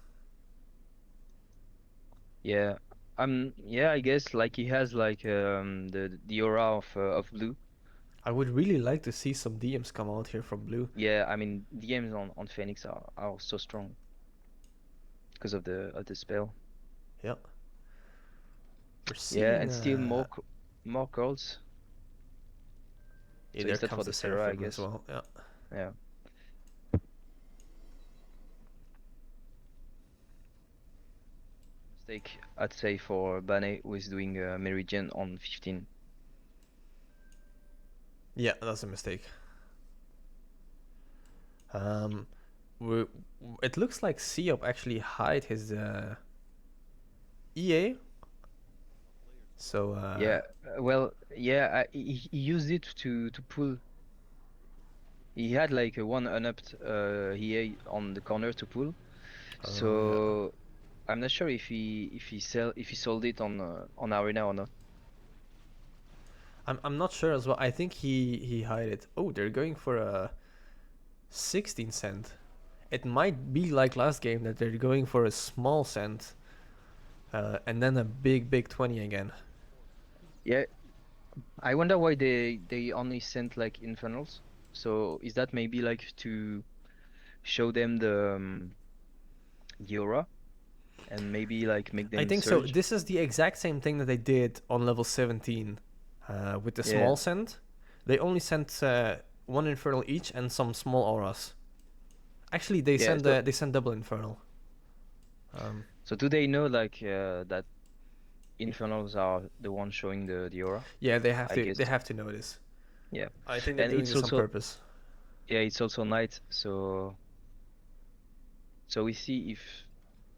B: yeah, yeah, I guess like he has like the aura of blue.
A: I would really like to see some DMs come out here from blue.
B: Yeah, I mean DMs on Phoenix are so strong because of the spell.
A: Yep. We're
B: Yeah,
A: seeing
B: and still more calls.
A: yeah,
B: So
A: there
B: is that for
A: comes the
B: the Sarah, I
A: Seraphim as
B: guess?
A: well. Yeah.
B: Yeah. Mistake, I'd say for Banay who is doing Meridian on 15.
A: Yeah, that's a mistake. Um we it looks like Siop actually hide his EA. So
B: Yeah, well, yeah, he used it to pull. He had like a one unupped EA on the corner to pull.
A: yeah.
B: So I'm not sure if he sold it on Arena or not.
A: I'm not sure as well. I think he hide it. Oh, they're going for a 16 cent. It might be like last game that they're going for a small cent, and then a big 20 again.
B: Yeah, I wonder why they only sent like infernals. So is that maybe like to show them the aura and maybe like make
A: I
B: them
A: think so.
B: surge?
A: This is the exact same thing that they did on level 17 with the
B: Yeah.
A: small cent. They only sent one infernal each and some small auras. Actually,
B: Yeah. So
A: they send double infernal. Um,
B: so do they know like that infernals are the ones showing the aura?
A: yeah,
B: I guess.
A: they have to know this.
B: Yeah.
A: I think they're
B: And
A: doing
B: it's
A: this on
B: also
A: purpose.
B: yeah, it's also night, so we see if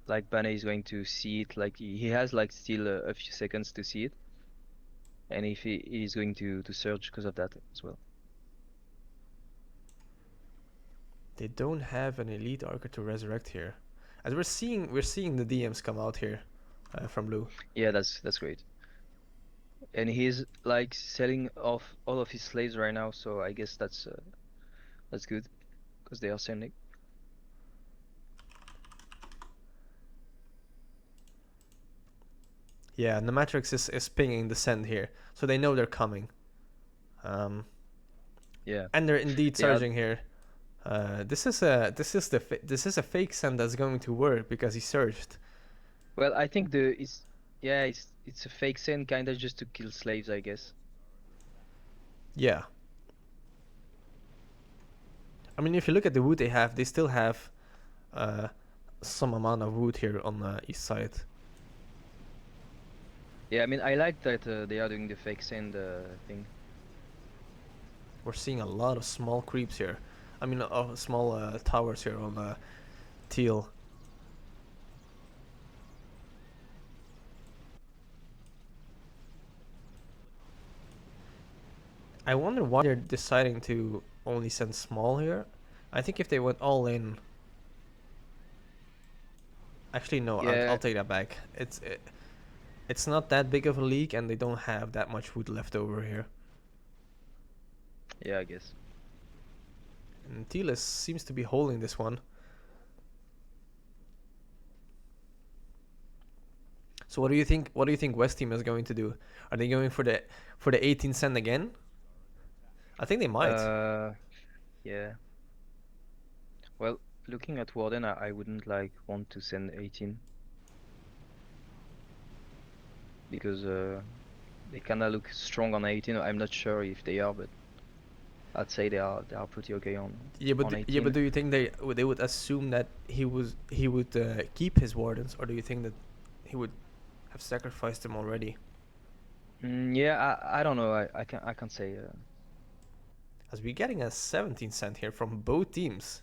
B: like Banner is going to see it, like he has like still a few seconds to see it, and if he is going to surge because of that as well.
A: They don't have an elite archer to resurrect here. As we're seeing the DMs come out here from blue.
B: Yeah, that's great. And he's like selling off all of his slaves right now, so I guess that's good because they are sending.
A: Yeah, Nmatrix is pinging the send here, so they know they're coming. Um,
B: Yeah,
A: and they're indeed
B: they are.
A: surging here. This is a fake send that's going to work because he surged.
B: Well, I think the it's yeah it's a fake send kind of just to kill slaves, I guess.
A: Yeah. I mean, if you look at the wood they have, they still have uh, some amount of wood here on the east side.
B: Yeah, I mean I like that they are doing the fake send thing.
A: We're seeing a lot of small creeps here. I mean, small towers here on teal. I wonder why they're deciding to only send small here. I think if they went all in, actually no, I'll
B: Yeah,
A: take that back. It's not that big of a leak, and they don't have that much food left over here.
B: yeah, I guess.
A: And teal seems to be holding this one. So what do you think? What do you think West team is going to do? Are they going for the 18 cent again? I think they might.
B: Yeah. Well, looking at Warden, I wouldn't like want to send 18 because they kind of look strong on 18. I'm not sure if they are, but I'd say they are pretty okay on
A: Yeah, but
B: 18.
A: do you think they would assume that he would keep his wardens, or do you think that he would have sacrificed them already?
B: Yeah, I don't know. I can't say.
A: As we're getting a 17 cent here from both teams.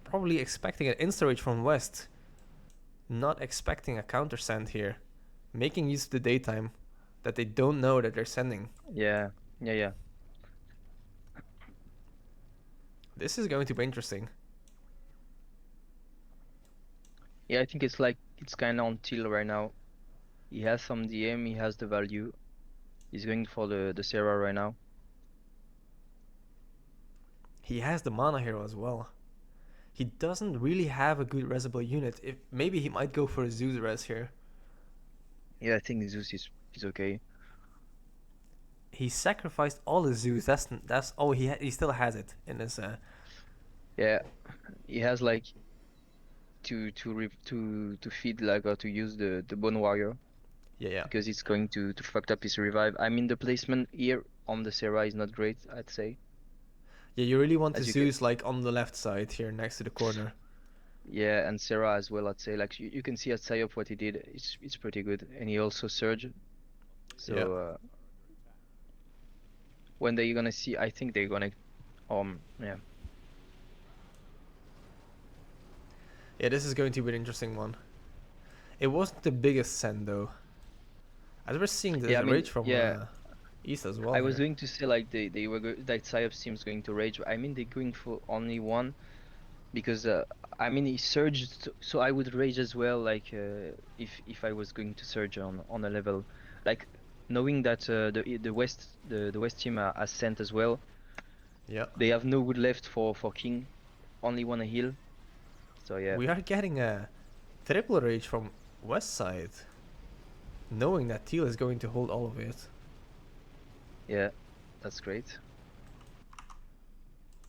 A: Probably expecting an insta rage from West. Not expecting a counter send here. Making use of the daytime that they don't know that they're sending.
B: Yeah, yeah.
A: This is going to be interesting.
B: Yeah, I think it's kind of on Till right now. He has some DM, he has the value. He's going for the Sarah right now.
A: He has the mana hero as well. He doesn't really have a good resable unit. If maybe he might go for a Zeus res here.
B: Yeah, I think Zeus is okay.
A: He sacrificed all his Zeus. That's oh he still has it in his
B: Yeah, he has like to feed like or to use the Bone Warrior
A: yeah.
B: because it's going to fuck up his revive. I mean the placement here on the Sarah is not great, I'd say.
A: Yeah, you really want the
B: As you can,
A: Zeus like on the left side here next to the corner.
B: yeah, and Sarah as well, I'd say. Like you can see at Siop what he did. It's pretty good, and he also surge.
A: Yeah.
B: So when they're gonna see, I think they're gonna yeah.
A: Yeah, this is going to be an interesting one. It wasn't the biggest send though. As we're seeing
B: Yeah, I
A: the
B: mean,
A: rage from
B: yeah,
A: East as well
B: I was
A: here.
B: going to say like they were that Siop team's going to rage. I mean they're going for only one because I mean he surged, so I would rage as well. Like if I was going to surge on a level, like knowing that the West team has sent as well.
A: Yeah.
B: They have no wood left for King, only one heal. So yeah,
A: We are getting a triple rage from West side. Knowing that Teal is going to hold all of it.
B: yeah, that's great.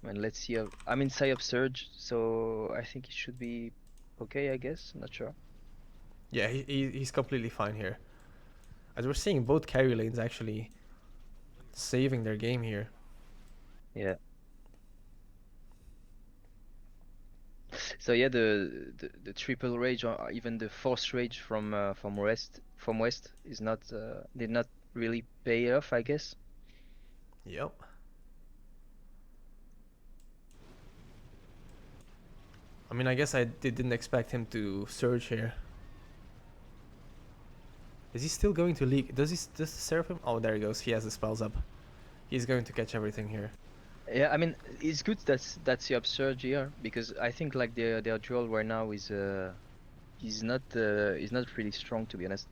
B: And let's see. I mean, Psyop surge, so I think it should be okay. I guess. Not sure.
A: Yeah, he's completely fine here. As we're seeing both carry lanes actually saving their game here.
B: Yeah. So yeah, the triple rage or even the force rage from West is not did not really pay off, I guess.
A: Yep. I mean, I guess I didn't expect him to surge here. Is he still going to leak? Does the Seraphim? Oh, there he goes. He has the spells up. He's going to catch everything here.
B: Yeah, I mean it's good that's the upsurge here because I think like their duel right now is not really strong, to be honest.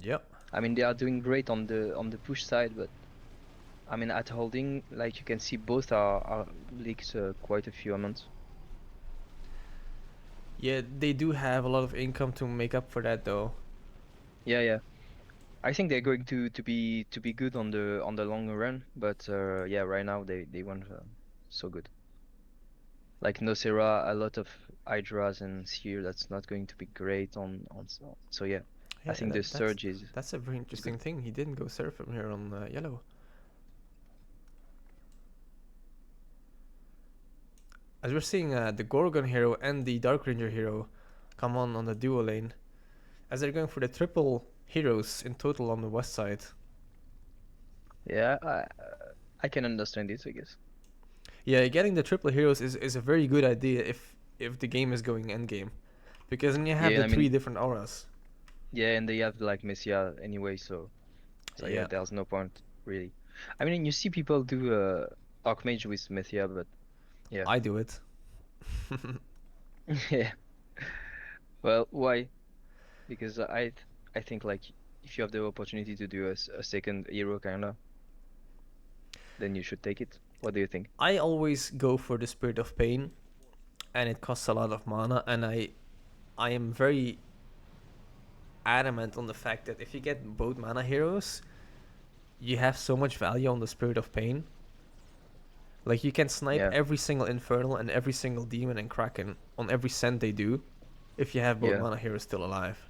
A: Yep.
B: I mean they are doing great on the push side, but I mean at holding, like you can see both are leaked quite a few amounts.
A: Yeah, they do have a lot of income to make up for that though.
B: Yeah. I think they're going to be good on the long run, but yeah, right now they weren't so good. Like Nocera, a lot of Hydras and Seer, that's not going to be great on so yeah. I
A: Yeah,
B: think the surge
A: that's a very
B: is good.
A: interesting thing. He didn't go Seraphim here on yellow. As we're seeing the Gorgon hero and the Dark Ranger hero come on the duo lane. As they're going for the triple heroes in total on the west side.
B: Yeah, I can understand it, I guess.
A: Yeah, getting the triple heroes is a very good idea if the game is going endgame, because then you have
B: Yeah,
A: the
B: I
A: three
B: mean,
A: different auras.
B: yeah, and they have like Messia anyway, so yeah,
A: Yeah,
B: there's no point really. I mean, you see people do Archmage with Messia, but yeah.
A: I do it.
B: Yeah. Well, why? Because I think like if you have the opportunity to do a second hero kinda, then you should take it. What do you think?
A: I always go for the Spirit of Pain, and it costs a lot of mana, and I am very adamant on the fact that if you get both mana heroes, you have so much value on the Spirit of Pain. Like you can snipe
B: Yeah,
A: every single Infernal and every single Demon and Kraken on every send they do, if you have both
B: yeah,
A: mana heroes still alive.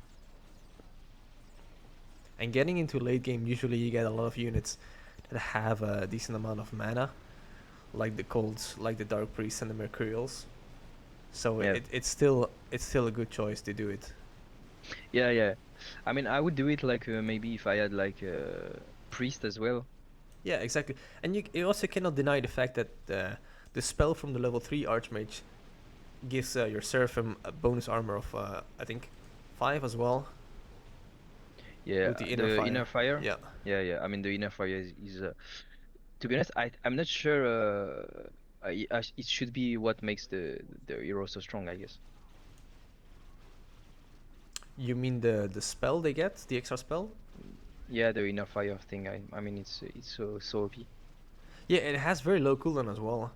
A: And getting into late game, usually you get a lot of units that have a decent amount of mana, like the Colds, like the Dark Priests and the Mercurials. So
B: yeah,
A: it's still a good choice to do it.
B: yeah, yeah. I mean, I would do it like maybe if I had like a priest as well.
A: Yeah, exactly. And you also cannot deny the fact that the spell from the level 3 Archmage gives your Seraphim a bonus armor of, I think, 5 as well,
B: Yeah,
A: with the inner
B: the
A: fire.
B: inner fire.
A: Yeah.
B: Yeah, yeah. I mean, the inner fire is to be honest, I'm not sure. It should be what makes the hero so strong, I guess.
A: You mean the spell they get, the extra spell?
B: Yeah, the inner fire thing. I mean, it's so OP.
A: Yeah, it has very low cooldown as well.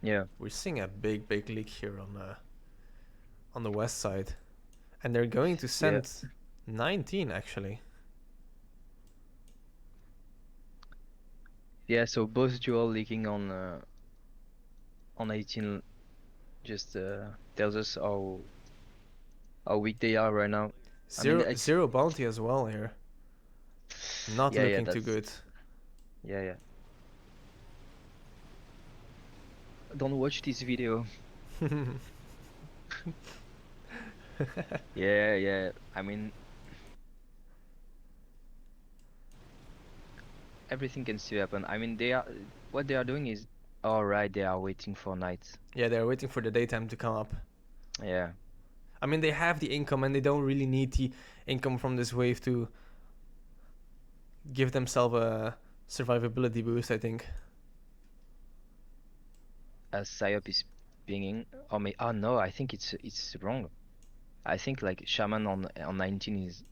B: Yeah,
A: We're seeing a big leak here on the west side, and they're going to
B: yeah,
A: send 19 actually.
B: yeah. So both dual leaking on 18 just tells us how weak they are right now. I mean, it's
A: Zero bounty as well here. Not
B: yeah, yeah.
A: looking too
B: That's
A: good.
B: yeah, yeah. Don't watch this video. Yeah, yeah. I mean, everything can still happen. I mean, they are what they are doing is all right. They are waiting for night.
A: Yeah, they're waiting for the daytime to come up.
B: Yeah,
A: I mean, they have the income and they don't really need the income from this wave to give themselves a survivability boost, I think.
B: as Siop is pinging. Or may oh no, I think it's wrong. I think like Shaman on 19 is.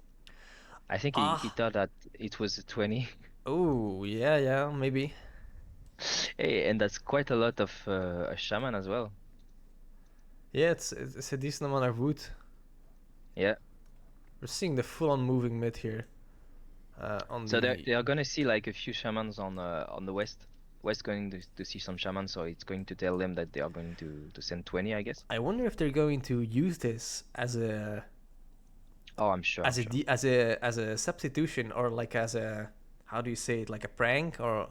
B: I think he
A: Ah,
B: thought that it was 20.
A: oh, yeah, maybe.
B: Hey, and that's quite a lot of a Shaman as well.
A: Yeah, it's a decent amount of wood.
B: Yeah.
A: We're seeing the full-on moving mid here. On
B: So
A: the
B: they are gonna see like a few shamans on the west going to see some shamans, so it's going to tell them that they are going to send 20, I guess.
A: I wonder if they're going to use this
B: Oh, I'm sure, I'm sure.
A: as a substitution, or like as a, how do you say it, like a prank, or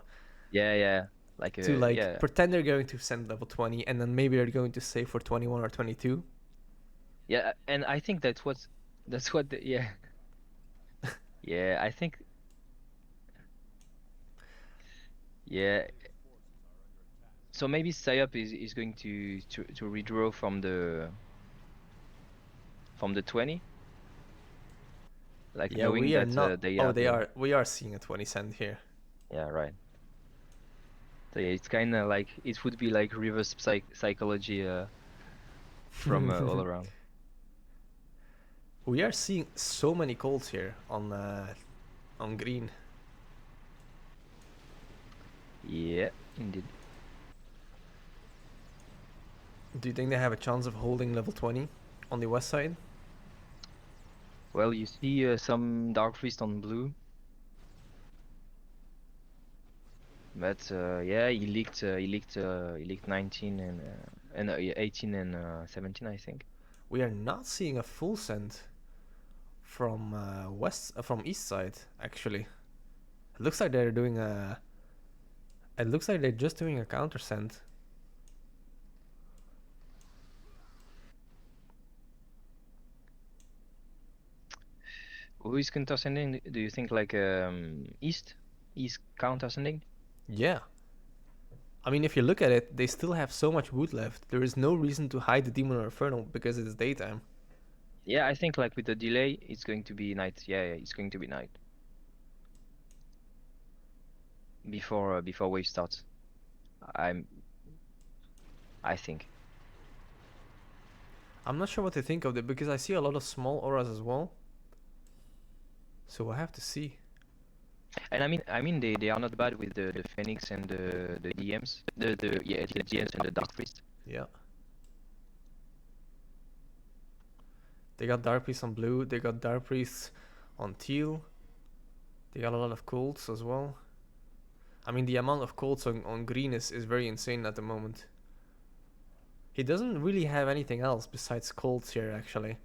B: Yeah, yeah. Like
A: to like
B: yeah.
A: pretend they're going to send level 20 and then maybe they're going to save for 21 or 22.
B: Yeah, and I think that's what yeah. Yeah, I think yeah. So maybe Siop is going to redraw from the 20, like
A: Yeah,
B: knowing
A: we are
B: that
A: not.
B: they
A: Oh,
B: have
A: they
B: the
A: are. We are seeing a 20 cent here.
B: yeah, right. So yeah, it's kind of like it would be like reverse psychology from all around.
A: We are seeing so many calls here on green.
B: Yeah, indeed.
A: Do you think they have a chance of holding level 20 on the west side?
B: Well, you see some Dark Priest on blue, but yeah, he leaked 19 and yeah, 18 and 17, I think.
A: We are not seeing a full send from from east side actually. It looks like they're doing a. It looks like they're just doing a counter send.
B: Who is counter sending? Do you think like east counter sending?
A: Yeah, I mean, if you look at it, they still have so much wood left. There is no reason to hide the Demon or Infernal because it is daytime.
B: Yeah, I think like with the delay, it's going to be night. Yeah, it's going to be night before wave starts. I'm I think.
A: I'm not sure what to think of it because I see a lot of small auras as well. So we'll have to see.
B: And I mean they are not bad with the Phoenix and the DMs. The DMs and the Dark Priest.
A: Yeah. They got Dark Priest on blue. They got Dark Priest on teal. They got a lot of cults as well. I mean, the amount of cults on green is very insane at the moment. He doesn't really have anything else besides cults here, actually,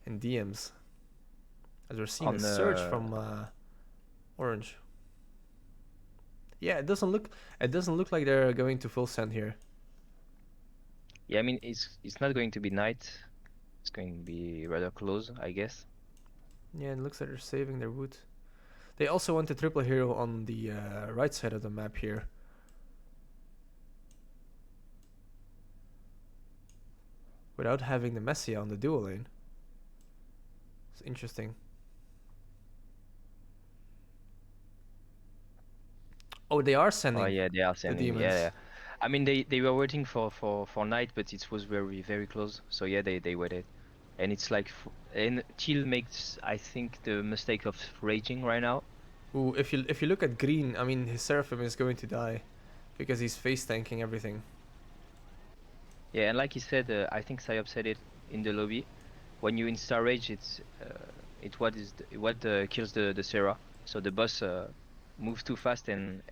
A: in DMs. As we're seeing
B: On
A: a surge from orange. Yeah, it doesn't look like they're going to full send here.
B: Yeah, I mean it's not going to be night. It's going to be rather close, I guess.
A: Yeah, it looks like they're saving their wood. They also want a triple hero on the right side of the map here. Without having the Messiah on the dual lane. It's interesting. Oh, they are sending.
B: Oh yeah, they are sending.
A: demons.
B: Yeah. I mean they were waiting for night, but it was very close. So yeah, they waited, and it's like and Teal makes I think the mistake of raging right now.
A: Ooh, if you look at green, I mean his Seraphim is going to die because he's face tanking everything.
B: Yeah, and like he said, I think Siop said it in the lobby. When you insta rage, it's kills the Serra. So the boss moves too fast and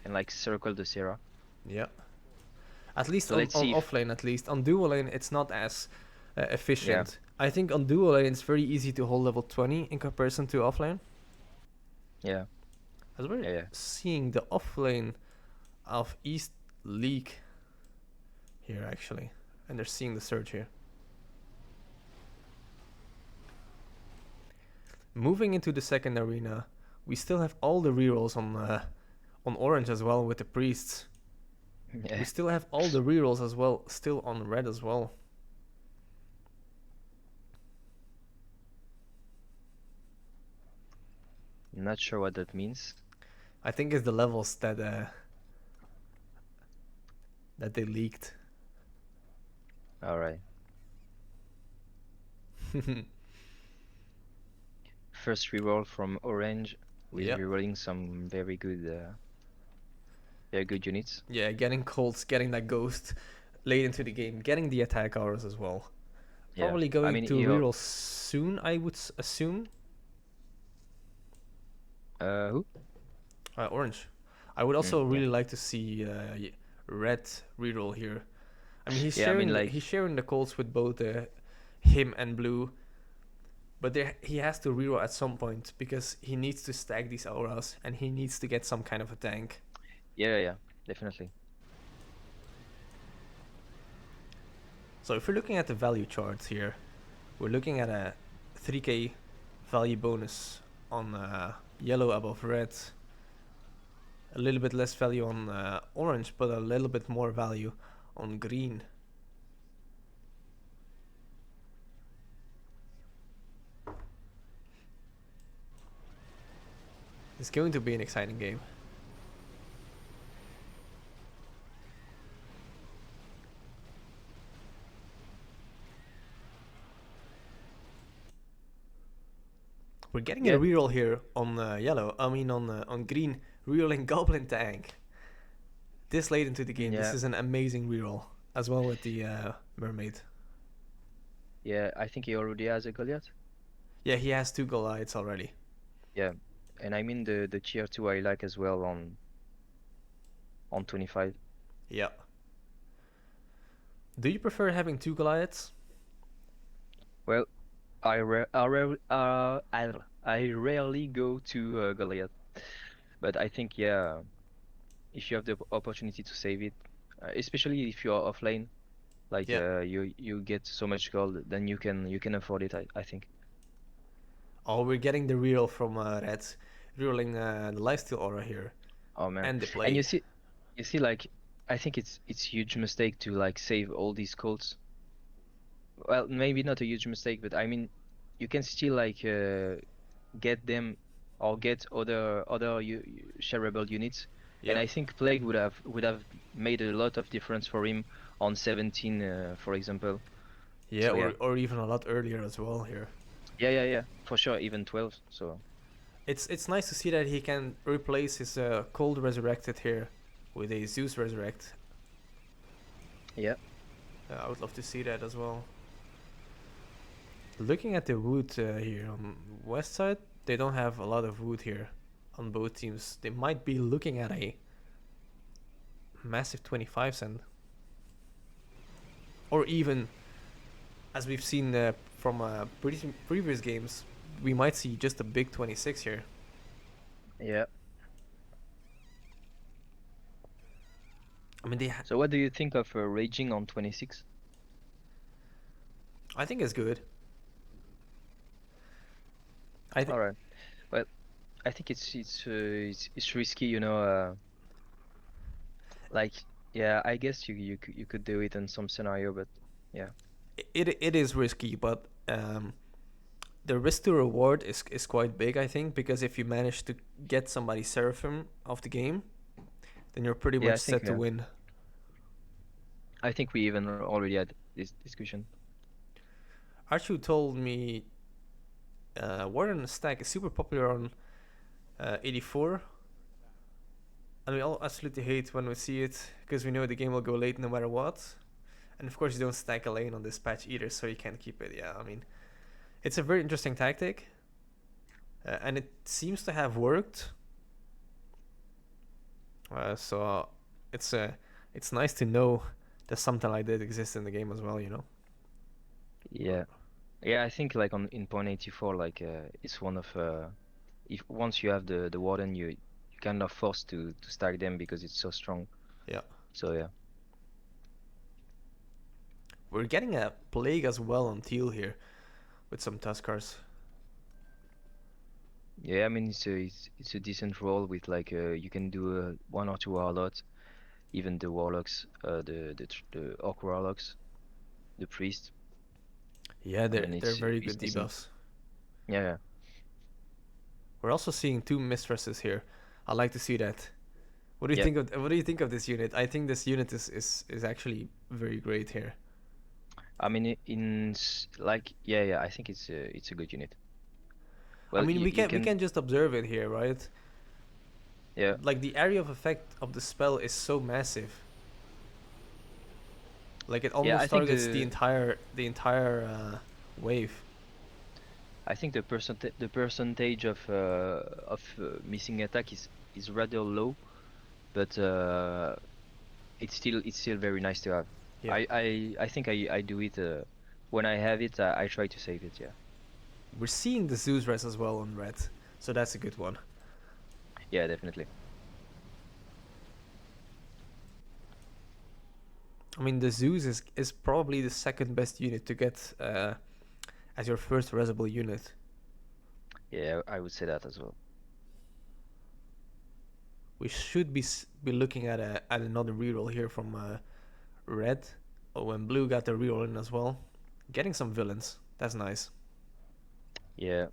B: like circle the Serra.
A: Yeah. At least
B: So
A: on
B: let's see if-
A: offlane, at least on dual lane, it's not as efficient.
B: Yeah.
A: I think on dual lane it's very easy to hold level 20 in comparison to offlane.
B: Yeah.
A: As we're
B: Yeah.
A: seeing the offlane of East League here actually, and they're seeing the surge here. Moving into the second arena, we still have all the rerolls on orange as well with the priests.
B: Yeah.
A: We still have all the rerolls as well, still on red as well.
B: Not sure what that means.
A: I think it's the levels that they leaked.
B: All right. First reroll from orange with
A: Yep.
B: rerolling some very good units.
A: Yeah, getting Colts, getting that ghost late into the game, getting the attack hours as well.
B: Yeah.
A: Probably going
B: I mean,
A: to reroll soon, I would assume.
B: Who?
A: Orange. I would also
B: yeah.
A: really like to see red reroll here. I mean, he's
B: Yeah, I
A: sharing
B: mean, like-
A: he's sharing the Colts with both him and blue, but he has to reroll at some point because he needs to stack these auras and he needs to get some kind of a tank.
B: Yeah, definitely.
A: So if we're looking at the value charts here, we're looking at a 3k value bonus on yellow above red, a little bit less value on orange, but a little bit more value on green. It's going to be an exciting game. We're getting a reroll here on yellow. I mean on green, rerolling Goblin Tank. This late into the game, this is an amazing reroll as well with the Mermaid.
B: Yeah, I think he already has a Goliath.
A: Yeah, he has 2 Goliaths already.
B: Yeah, and I mean the tier 2 I like as well on 25.
A: Yeah. Do you prefer having 2 Goliaths?
B: Well, I rarely go to Goliath, but I think if you have the opportunity to save it, especially if you are offlane, like you get so much gold, then you can afford it. I think.
A: Oh, we're getting the reroll from red, rerolling the lifesteal aura here.
B: Oh man!
A: And the play.
B: And you see, like I think it's huge mistake to like save all these cults. Well, maybe not a huge mistake, but I mean, you can still like get them or get other shareable units, and
A: Yeah.
B: I think Plague would have made a lot of difference for him on 17, for example.
A: Yeah,
B: So yeah,
A: or even a lot earlier as well here.
B: yeah, for sure, even 12. So
A: It's nice to see that he can replace his cold resurrected here with a Zeus resurrect.
B: yeah,
A: I would love to see that as well. Looking at the wood here on west side, they don't have a lot of wood here on both teams. They might be looking at a massive 25 cent, or even as we've seen from previous games, we might see just a big 26 here.
B: yeah.
A: I mean,
B: So what do you think of raging on 26?
A: I think it's good. I think
B: All right. Well, I think it's risky, like yeah, I guess you could do it in some scenario, but yeah.
A: it is risky, but the risk to reward is quite big. I think because if you manage to get somebody Seraphim of the game, then you're pretty
B: Yeah,
A: much set to win.
B: I think we even already had this discussion.
A: Archu told me Warden Stack is super popular on 84. And we all absolutely hate when we see it because we know the game will go late no matter what. And of course, you don't stack a lane on this patch either, so you can't keep it. Yeah, I mean, it's a very interesting tactic, and it seems to have worked. So it's nice to know that something like that exists in the game as well. You know.
B: Yeah. Yeah, I think like on in point 84, like it's one of if once you have the warden, you kind of forced to stack them because it's so strong.
A: Yeah.
B: So yeah.
A: We're getting a plague as well on teal here with some Tuskars.
B: Yeah, I mean it's a decent role with like you can do one or two warlocks, even the warlocks, the orc warlocks, the priest.
A: Yeah,
B: I mean
A: they're very
B: it's
A: good
B: decent.
A: debuffs.
B: Yeah, yeah.
A: We're also seeing two mistresses here. I like to see that.
B: Yeah.
A: What do you think of this unit? I think this unit is actually very great here.
B: I mean like yeah, I think it's a good unit.
A: I
B: Well,
A: mean,
B: you
A: we
B: can
A: can just observe it here, right?
B: yeah.
A: Like the area of effect of the spell is so massive. Like it
B: Yeah, I
A: almost
B: think
A: targets the entire wave.
B: I think the percentage of missing attack is rather low, but it's still very nice to have.
A: Yeah,
B: I think I do it when I have it. I try to save it. Yeah.
A: we're seeing the Zeus res as well on red, so that's a good one.
B: Yeah, definitely.
A: I mean, the Zeus is probably the second best unit to get as your first resable unit.
B: Yeah, I would say that as well.
A: We should be looking at another reroll here from red. Oh, when blue got the reroll in as well, getting some villains. That's nice.
B: Yeah.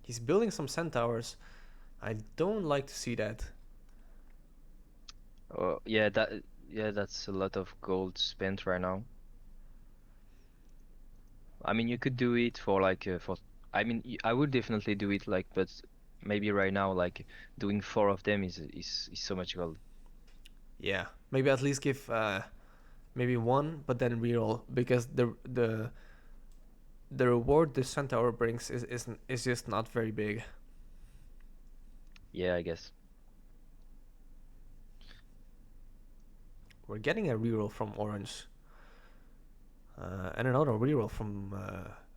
A: He's building some centaurs. I don't like to see that.
B: Oh, yeah, that's a lot of gold spent right now. I mean, you could do it for like for. I mean, I would definitely do it like, but maybe right now like doing four of them is so much gold.
A: Yeah, maybe at least give maybe one, but then reroll because the reward the centaur brings is just not very big.
B: Yeah, I guess.
A: We're getting a reroll from orange. And another reroll from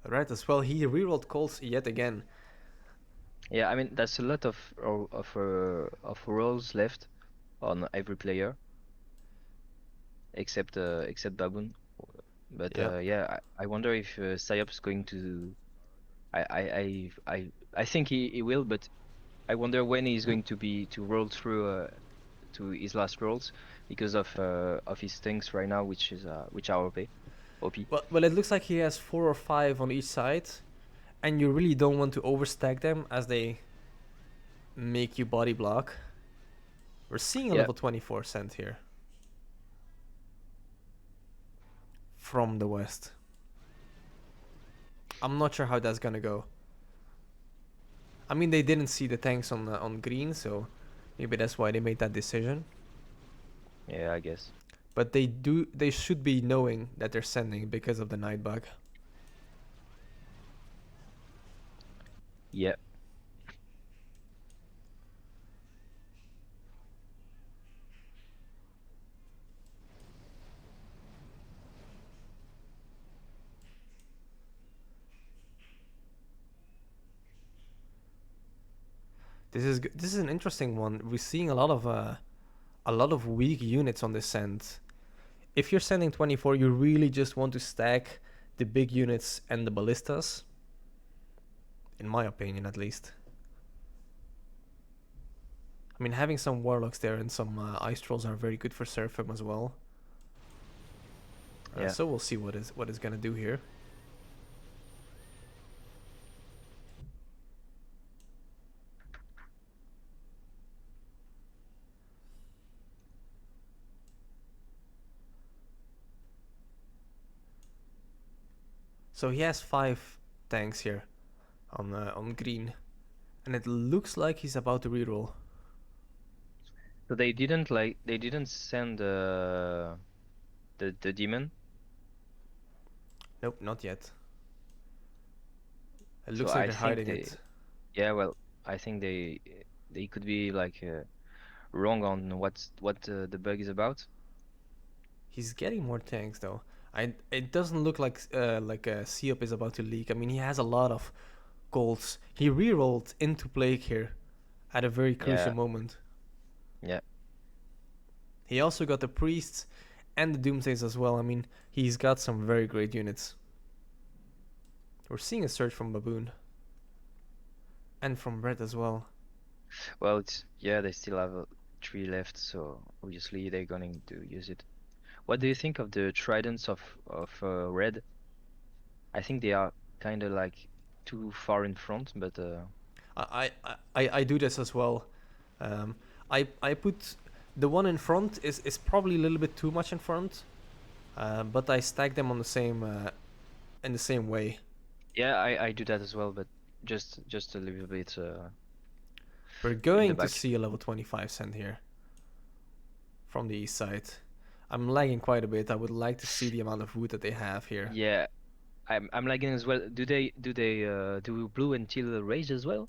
A: red as well. He rerolled calls yet again.
B: Yeah, I mean that's a lot of rolls left on every player except Baboune. But
A: Yeah.
B: yeah, I wonder if Siop's going to. I think he will, but I wonder when he's going to roll through to his last rolls because of his things right now, which are OP. OP.
A: Well, it looks like he has 4 or 5 on each side, and you really don't want to overstack them as they make you body block. We're seeing a
B: Yeah.
A: level 24 sent here from the west. I'm not sure how that's gonna go. I mean, they didn't see the tanks on green, so maybe that's why they made that decision.
B: Yeah, I guess.
A: But they should be knowing that they're sending because of the night bug.
B: Yeah.
A: This is an interesting one. We're seeing a lot of weak units on this send. If you're sending 24, you really just want to stack the big units and the ballistas. In my opinion, at least. I mean, having some warlocks there and some ice trolls are very good for Seraphim as well.
B: Yeah.
A: So we'll see what is gonna do here. So he has 5 tanks here on green, and it looks like he's about to reroll.
B: So they didn't send the demon.
A: Nope, not yet. It
B: So
A: looks like
B: I
A: they're
B: think
A: hiding it.
B: yeah, well, I think they could be like wrong on what the bug is about.
A: He's getting more tanks though. It doesn't look like Siop is about to leak. I mean, he has a lot of golds. He rerolled into Plague here at a very crucial
B: Yeah.
A: moment.
B: Yeah.
A: He also got the priests and the doomsdays as well. I mean, he's got some very great units. We're seeing a surge from Baboune and from Red as well.
B: Well, they still have 3 left, so obviously they're going to use it. What do you think of the tridents of red? I think they are kind of like too far in front, but
A: I do this as well. Um, I put the one in front is probably a little bit too much in front, but I stack them on the same in the same way.
B: yeah, I do that as well, but just a little bit
A: We're
B: in the
A: going to
B: back.
A: see a level 25 send here from the east side. I'm lagging quite a bit. I would like to see the amount of wood that they have here.
B: Yeah, I'm lagging as well. Do blue and teal rage as well?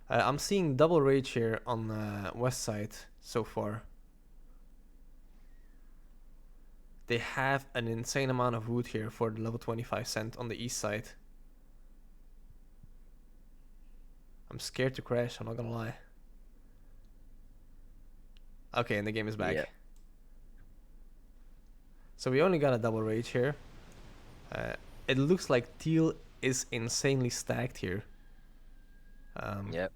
A: I'm seeing double rage here on the west side so far. They have an insane amount of wood here for the level 25 cent on the east side. I'm scared to crash, I'm not gonna lie. Okay, and the game is back.
B: Yeah.
A: So we only got a double rage here. It looks like teal is insanely stacked here.
B: Yeah.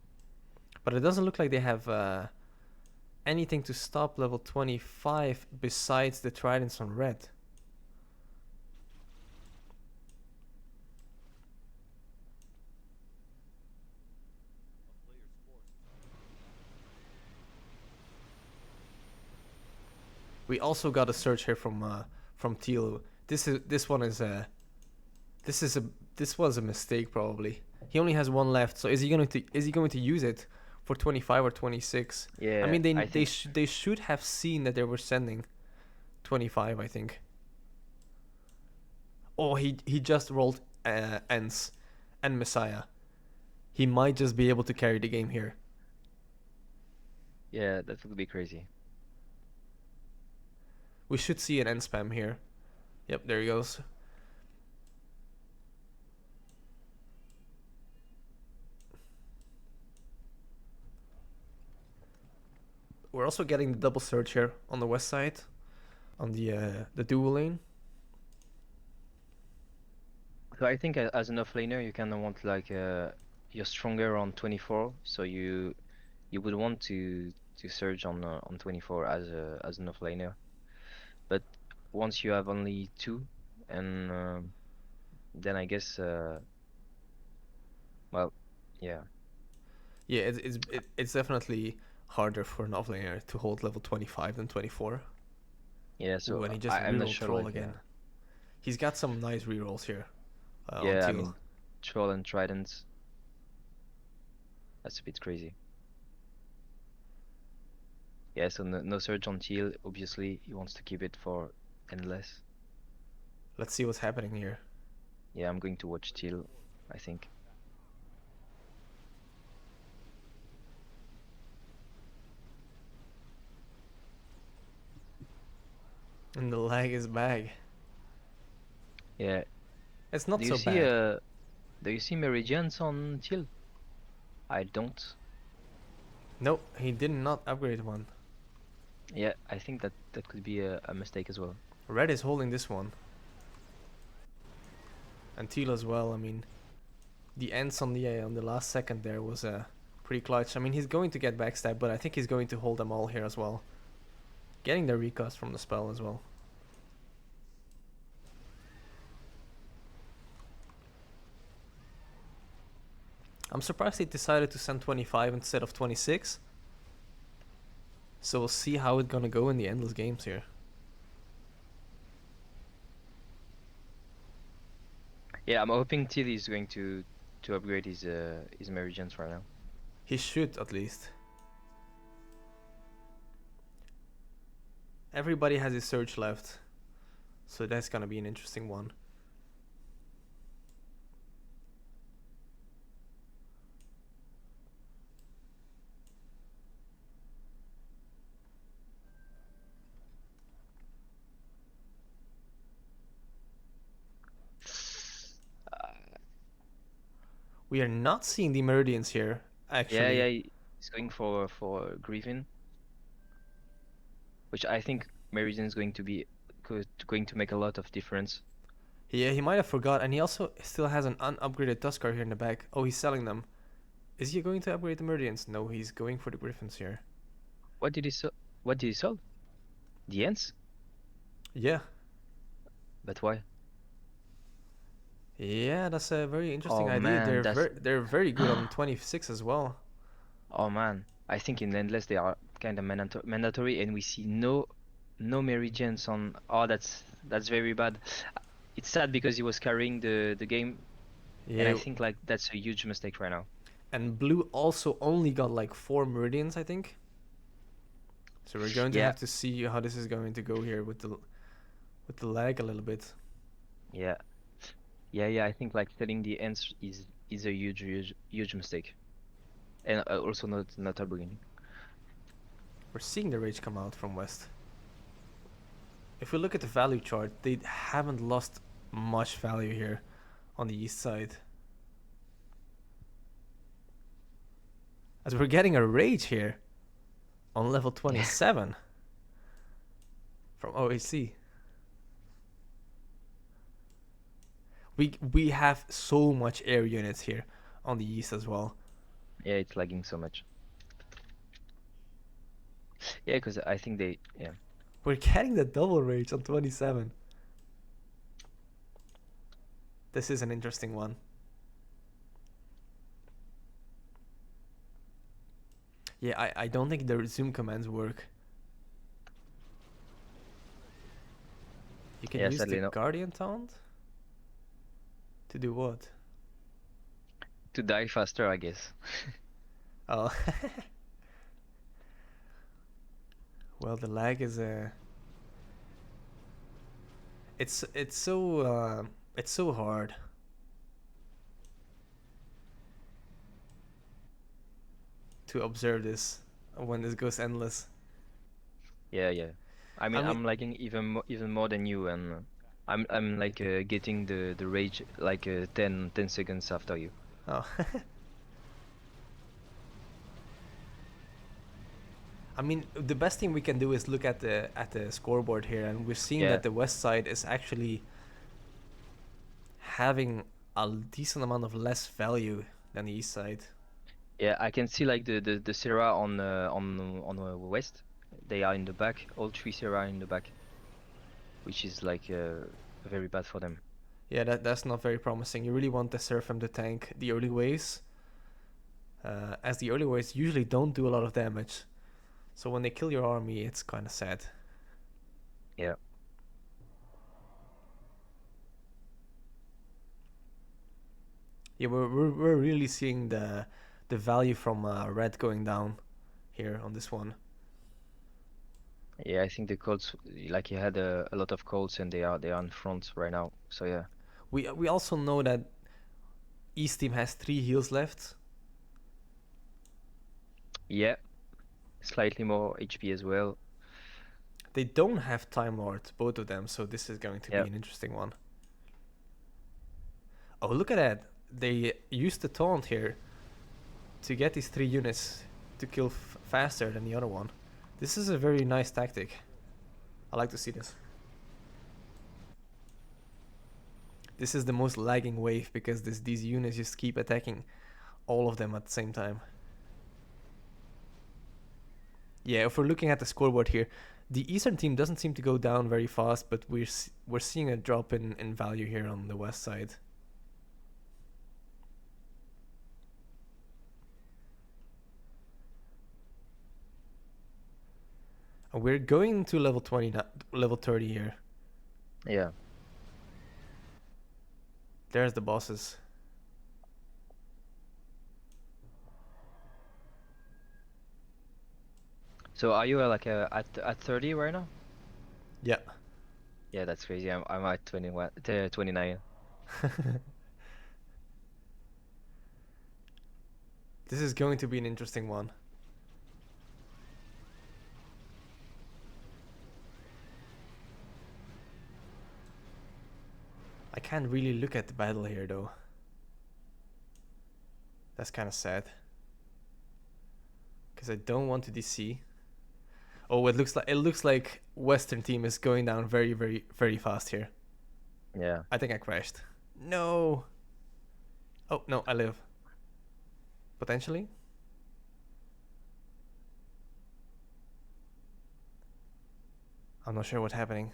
A: But it doesn't look like they have anything to stop level 25 besides the tridents on red. We also got a search here from teal. This was a mistake probably. He only has one left, so is he going to use it for 25 or 26?
B: Yeah,
A: I mean,
B: I
A: they
B: think
A: they should have seen that they were sending 25, I think. Oh, he just rolled Ents and Messiah. He might just be able to carry the game here.
B: yeah, that would be crazy.
A: We should see an end spam here. Yep, there he goes. We're also getting the double surge here on the west side, on the dual lane.
B: So I think as an offlaner, you kind of want like you're stronger on 24, so you would want surge on 24 as an offlaner. But once you have only two, and then I guess well, yeah,
A: Yeah, it's definitely harder for an offlaner to hold level 25 than 24.
B: yeah.
A: Ooh,
B: So
A: and he just
B: I'm not
A: rerolled
B: sure,
A: troll
B: like,
A: again. He's got some nice rerolls here on
B: yeah. I
A: Teal.
B: mean, troll and tridents. That's a bit crazy. Yeah, so no surge on Teal. Obviously, he wants to keep it for endless.
A: Let's see what's happening here.
B: Yeah, I'm going to watch Teal, I think.
A: And the lag is back.
B: Yeah.
A: It's not
B: Do you
A: so
B: see
A: bad.
B: meridians on Teal? I don't.
A: Nope, he did not upgrade one.
B: Yeah, I think that could be a mistake as well.
A: Red is holding this one. And Teal as well. I mean, the ends on the last second there was pretty clutch. I mean, he's going to get backstab, but I think he's going to hold them all here as well. Getting the recast from the spell as well. I'm surprised he decided to send 25 instead of 26. So we'll see how it's gonna go in the endless games here.
B: Yeah, I'm hoping Teal is going to upgrade his meridians right now.
A: He should at least. Everybody has his surge left. So that's gonna be an interesting one. We are not seeing the meridians here,
B: Yeah,
A: actually.
B: yeah, he's going for Griffin, which I think Meridian is going to make a lot of difference.
A: Yeah, he might have forgot, and he also still has an unupgraded Tuskar here in the back. Oh, he's selling them. Is he going to upgrade the meridians? No, he's going for the griffins here.
B: What did he sell? What did he sell? The ants?
A: Yeah.
B: But why?
A: Yeah, that's a very interesting
B: Oh
A: idea.
B: man,
A: They're very good on 26 as well.
B: oh man. I think in Endless they are kind of mandatory, and we see no Meridians on. Oh, that's very bad. It's sad because he was carrying the game, and I
A: Yeah,
B: think like that's a huge mistake right now.
A: and blue also only got like 4 meridians, I think. So we're going to
B: Yeah,
A: have to see how this is going to go here with the lag a little bit.
B: yeah, yeah. I think like selling the ants is a huge mistake, and also not a beginning.
A: We're seeing the rage come out from west. If we look at the value chart, they haven't lost much value here on the east side. As we're getting a rage here on level 27 from OHC. We have so much air units here on the east as well.
B: Yeah, it's lagging so much. Yeah, because I think yeah.
A: We're getting the double rage on 27. This is an interesting one. Yeah, I don't think the zoom commands work. You can
B: Yeah,
A: use
B: sadly
A: the
B: no.
A: Guardian Taunt? To do what?
B: To die faster, I guess.
A: Oh. Well, the lag is it's so hard. To observe this when this goes endless.
B: Yeah, yeah. I
A: I
B: mean,
A: mean,
B: I'm lagging even more than you, and I'm like getting the rage like 10 seconds after you.
A: oh. I mean, the best thing we can do is look at the scoreboard here, and we're seeing
B: Yeah,
A: that the west side is actually having a decent amount of less value than the east side.
B: Yeah, I can see like the Serra on the west. They are in the back. All three Serra in the back, which is like very bad for them.
A: Yeah, that's not very promising. You really want the Seraphim to tank the early waves, as the early waves usually don't do a lot of damage. So when they kill your army, it's kind of sad.
B: Yeah.
A: Yeah, we're really seeing the value from red going down here on this one.
B: Yeah, I think the Colts, like he had a lot of Colts and they are in front right now. So yeah.
A: We also know that East team has 3 heals left.
B: Yeah, slightly more HP as well.
A: They don't have Time Lord, both of them, so this is going to be
B: Yeah.
A: an interesting one. Oh, look at that. They used the taunt here to get these 3 units to kill faster than the other one. This is a very nice tactic. I like to see this. This is the most lagging wave because these units just keep attacking all of them at the same time. Yeah, if we're looking at the scoreboard here, the Eastern team doesn't seem to go down very fast, but we're seeing a drop in value here on the west side. And we're going to level 20, level 30 here.
B: Yeah.
A: There's the bosses.
B: So are you like at 30 right now?
A: Yeah.
B: Yeah, that's crazy. I'm at 21, 29.
A: This is going to be an interesting one. I can't really look at the battle here though. That's kind of sad. Because I don't want to DC. Oh, it looks like Western team is going down very, very, very fast here.
B: Yeah.
A: I think I crashed. No. Oh, no, I live. Potentially. I'm not sure what's happening.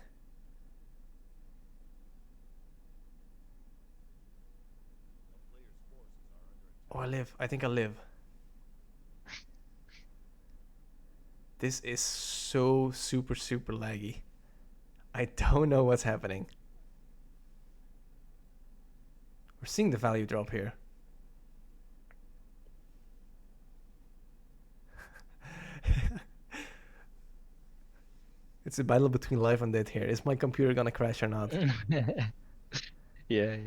A: Oh, I live. I think I live. This is so super, super laggy. I don't know what's happening. We're seeing the value drop here. It's a battle between life and death here. Is my computer gonna crash or not?
B: Yeah, yeah.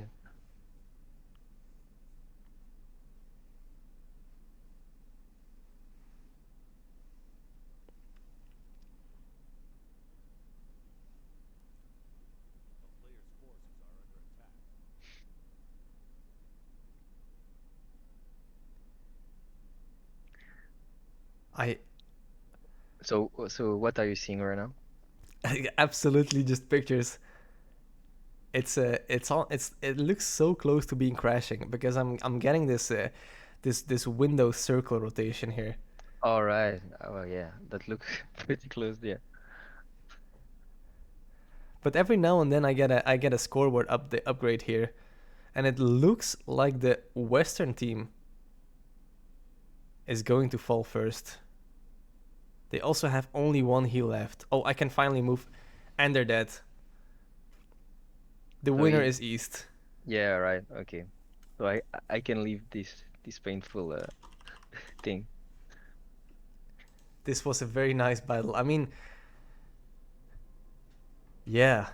A: I
B: So what are you seeing right now?
A: absolutely just pictures. It looks so close to being crashing because I'm getting this window circle rotation here.
B: All right. Oh yeah, that looks pretty close there.
A: But every now and then I get a scoreboard upgrade here, and it looks like the Western team is going to fall first. They also have only 1 heal left. Oh, I can finally move, and they're dead. The winner is East.
B: Yeah, right. Okay. So I can leave this painful thing.
A: This was a very nice battle. I mean, yeah,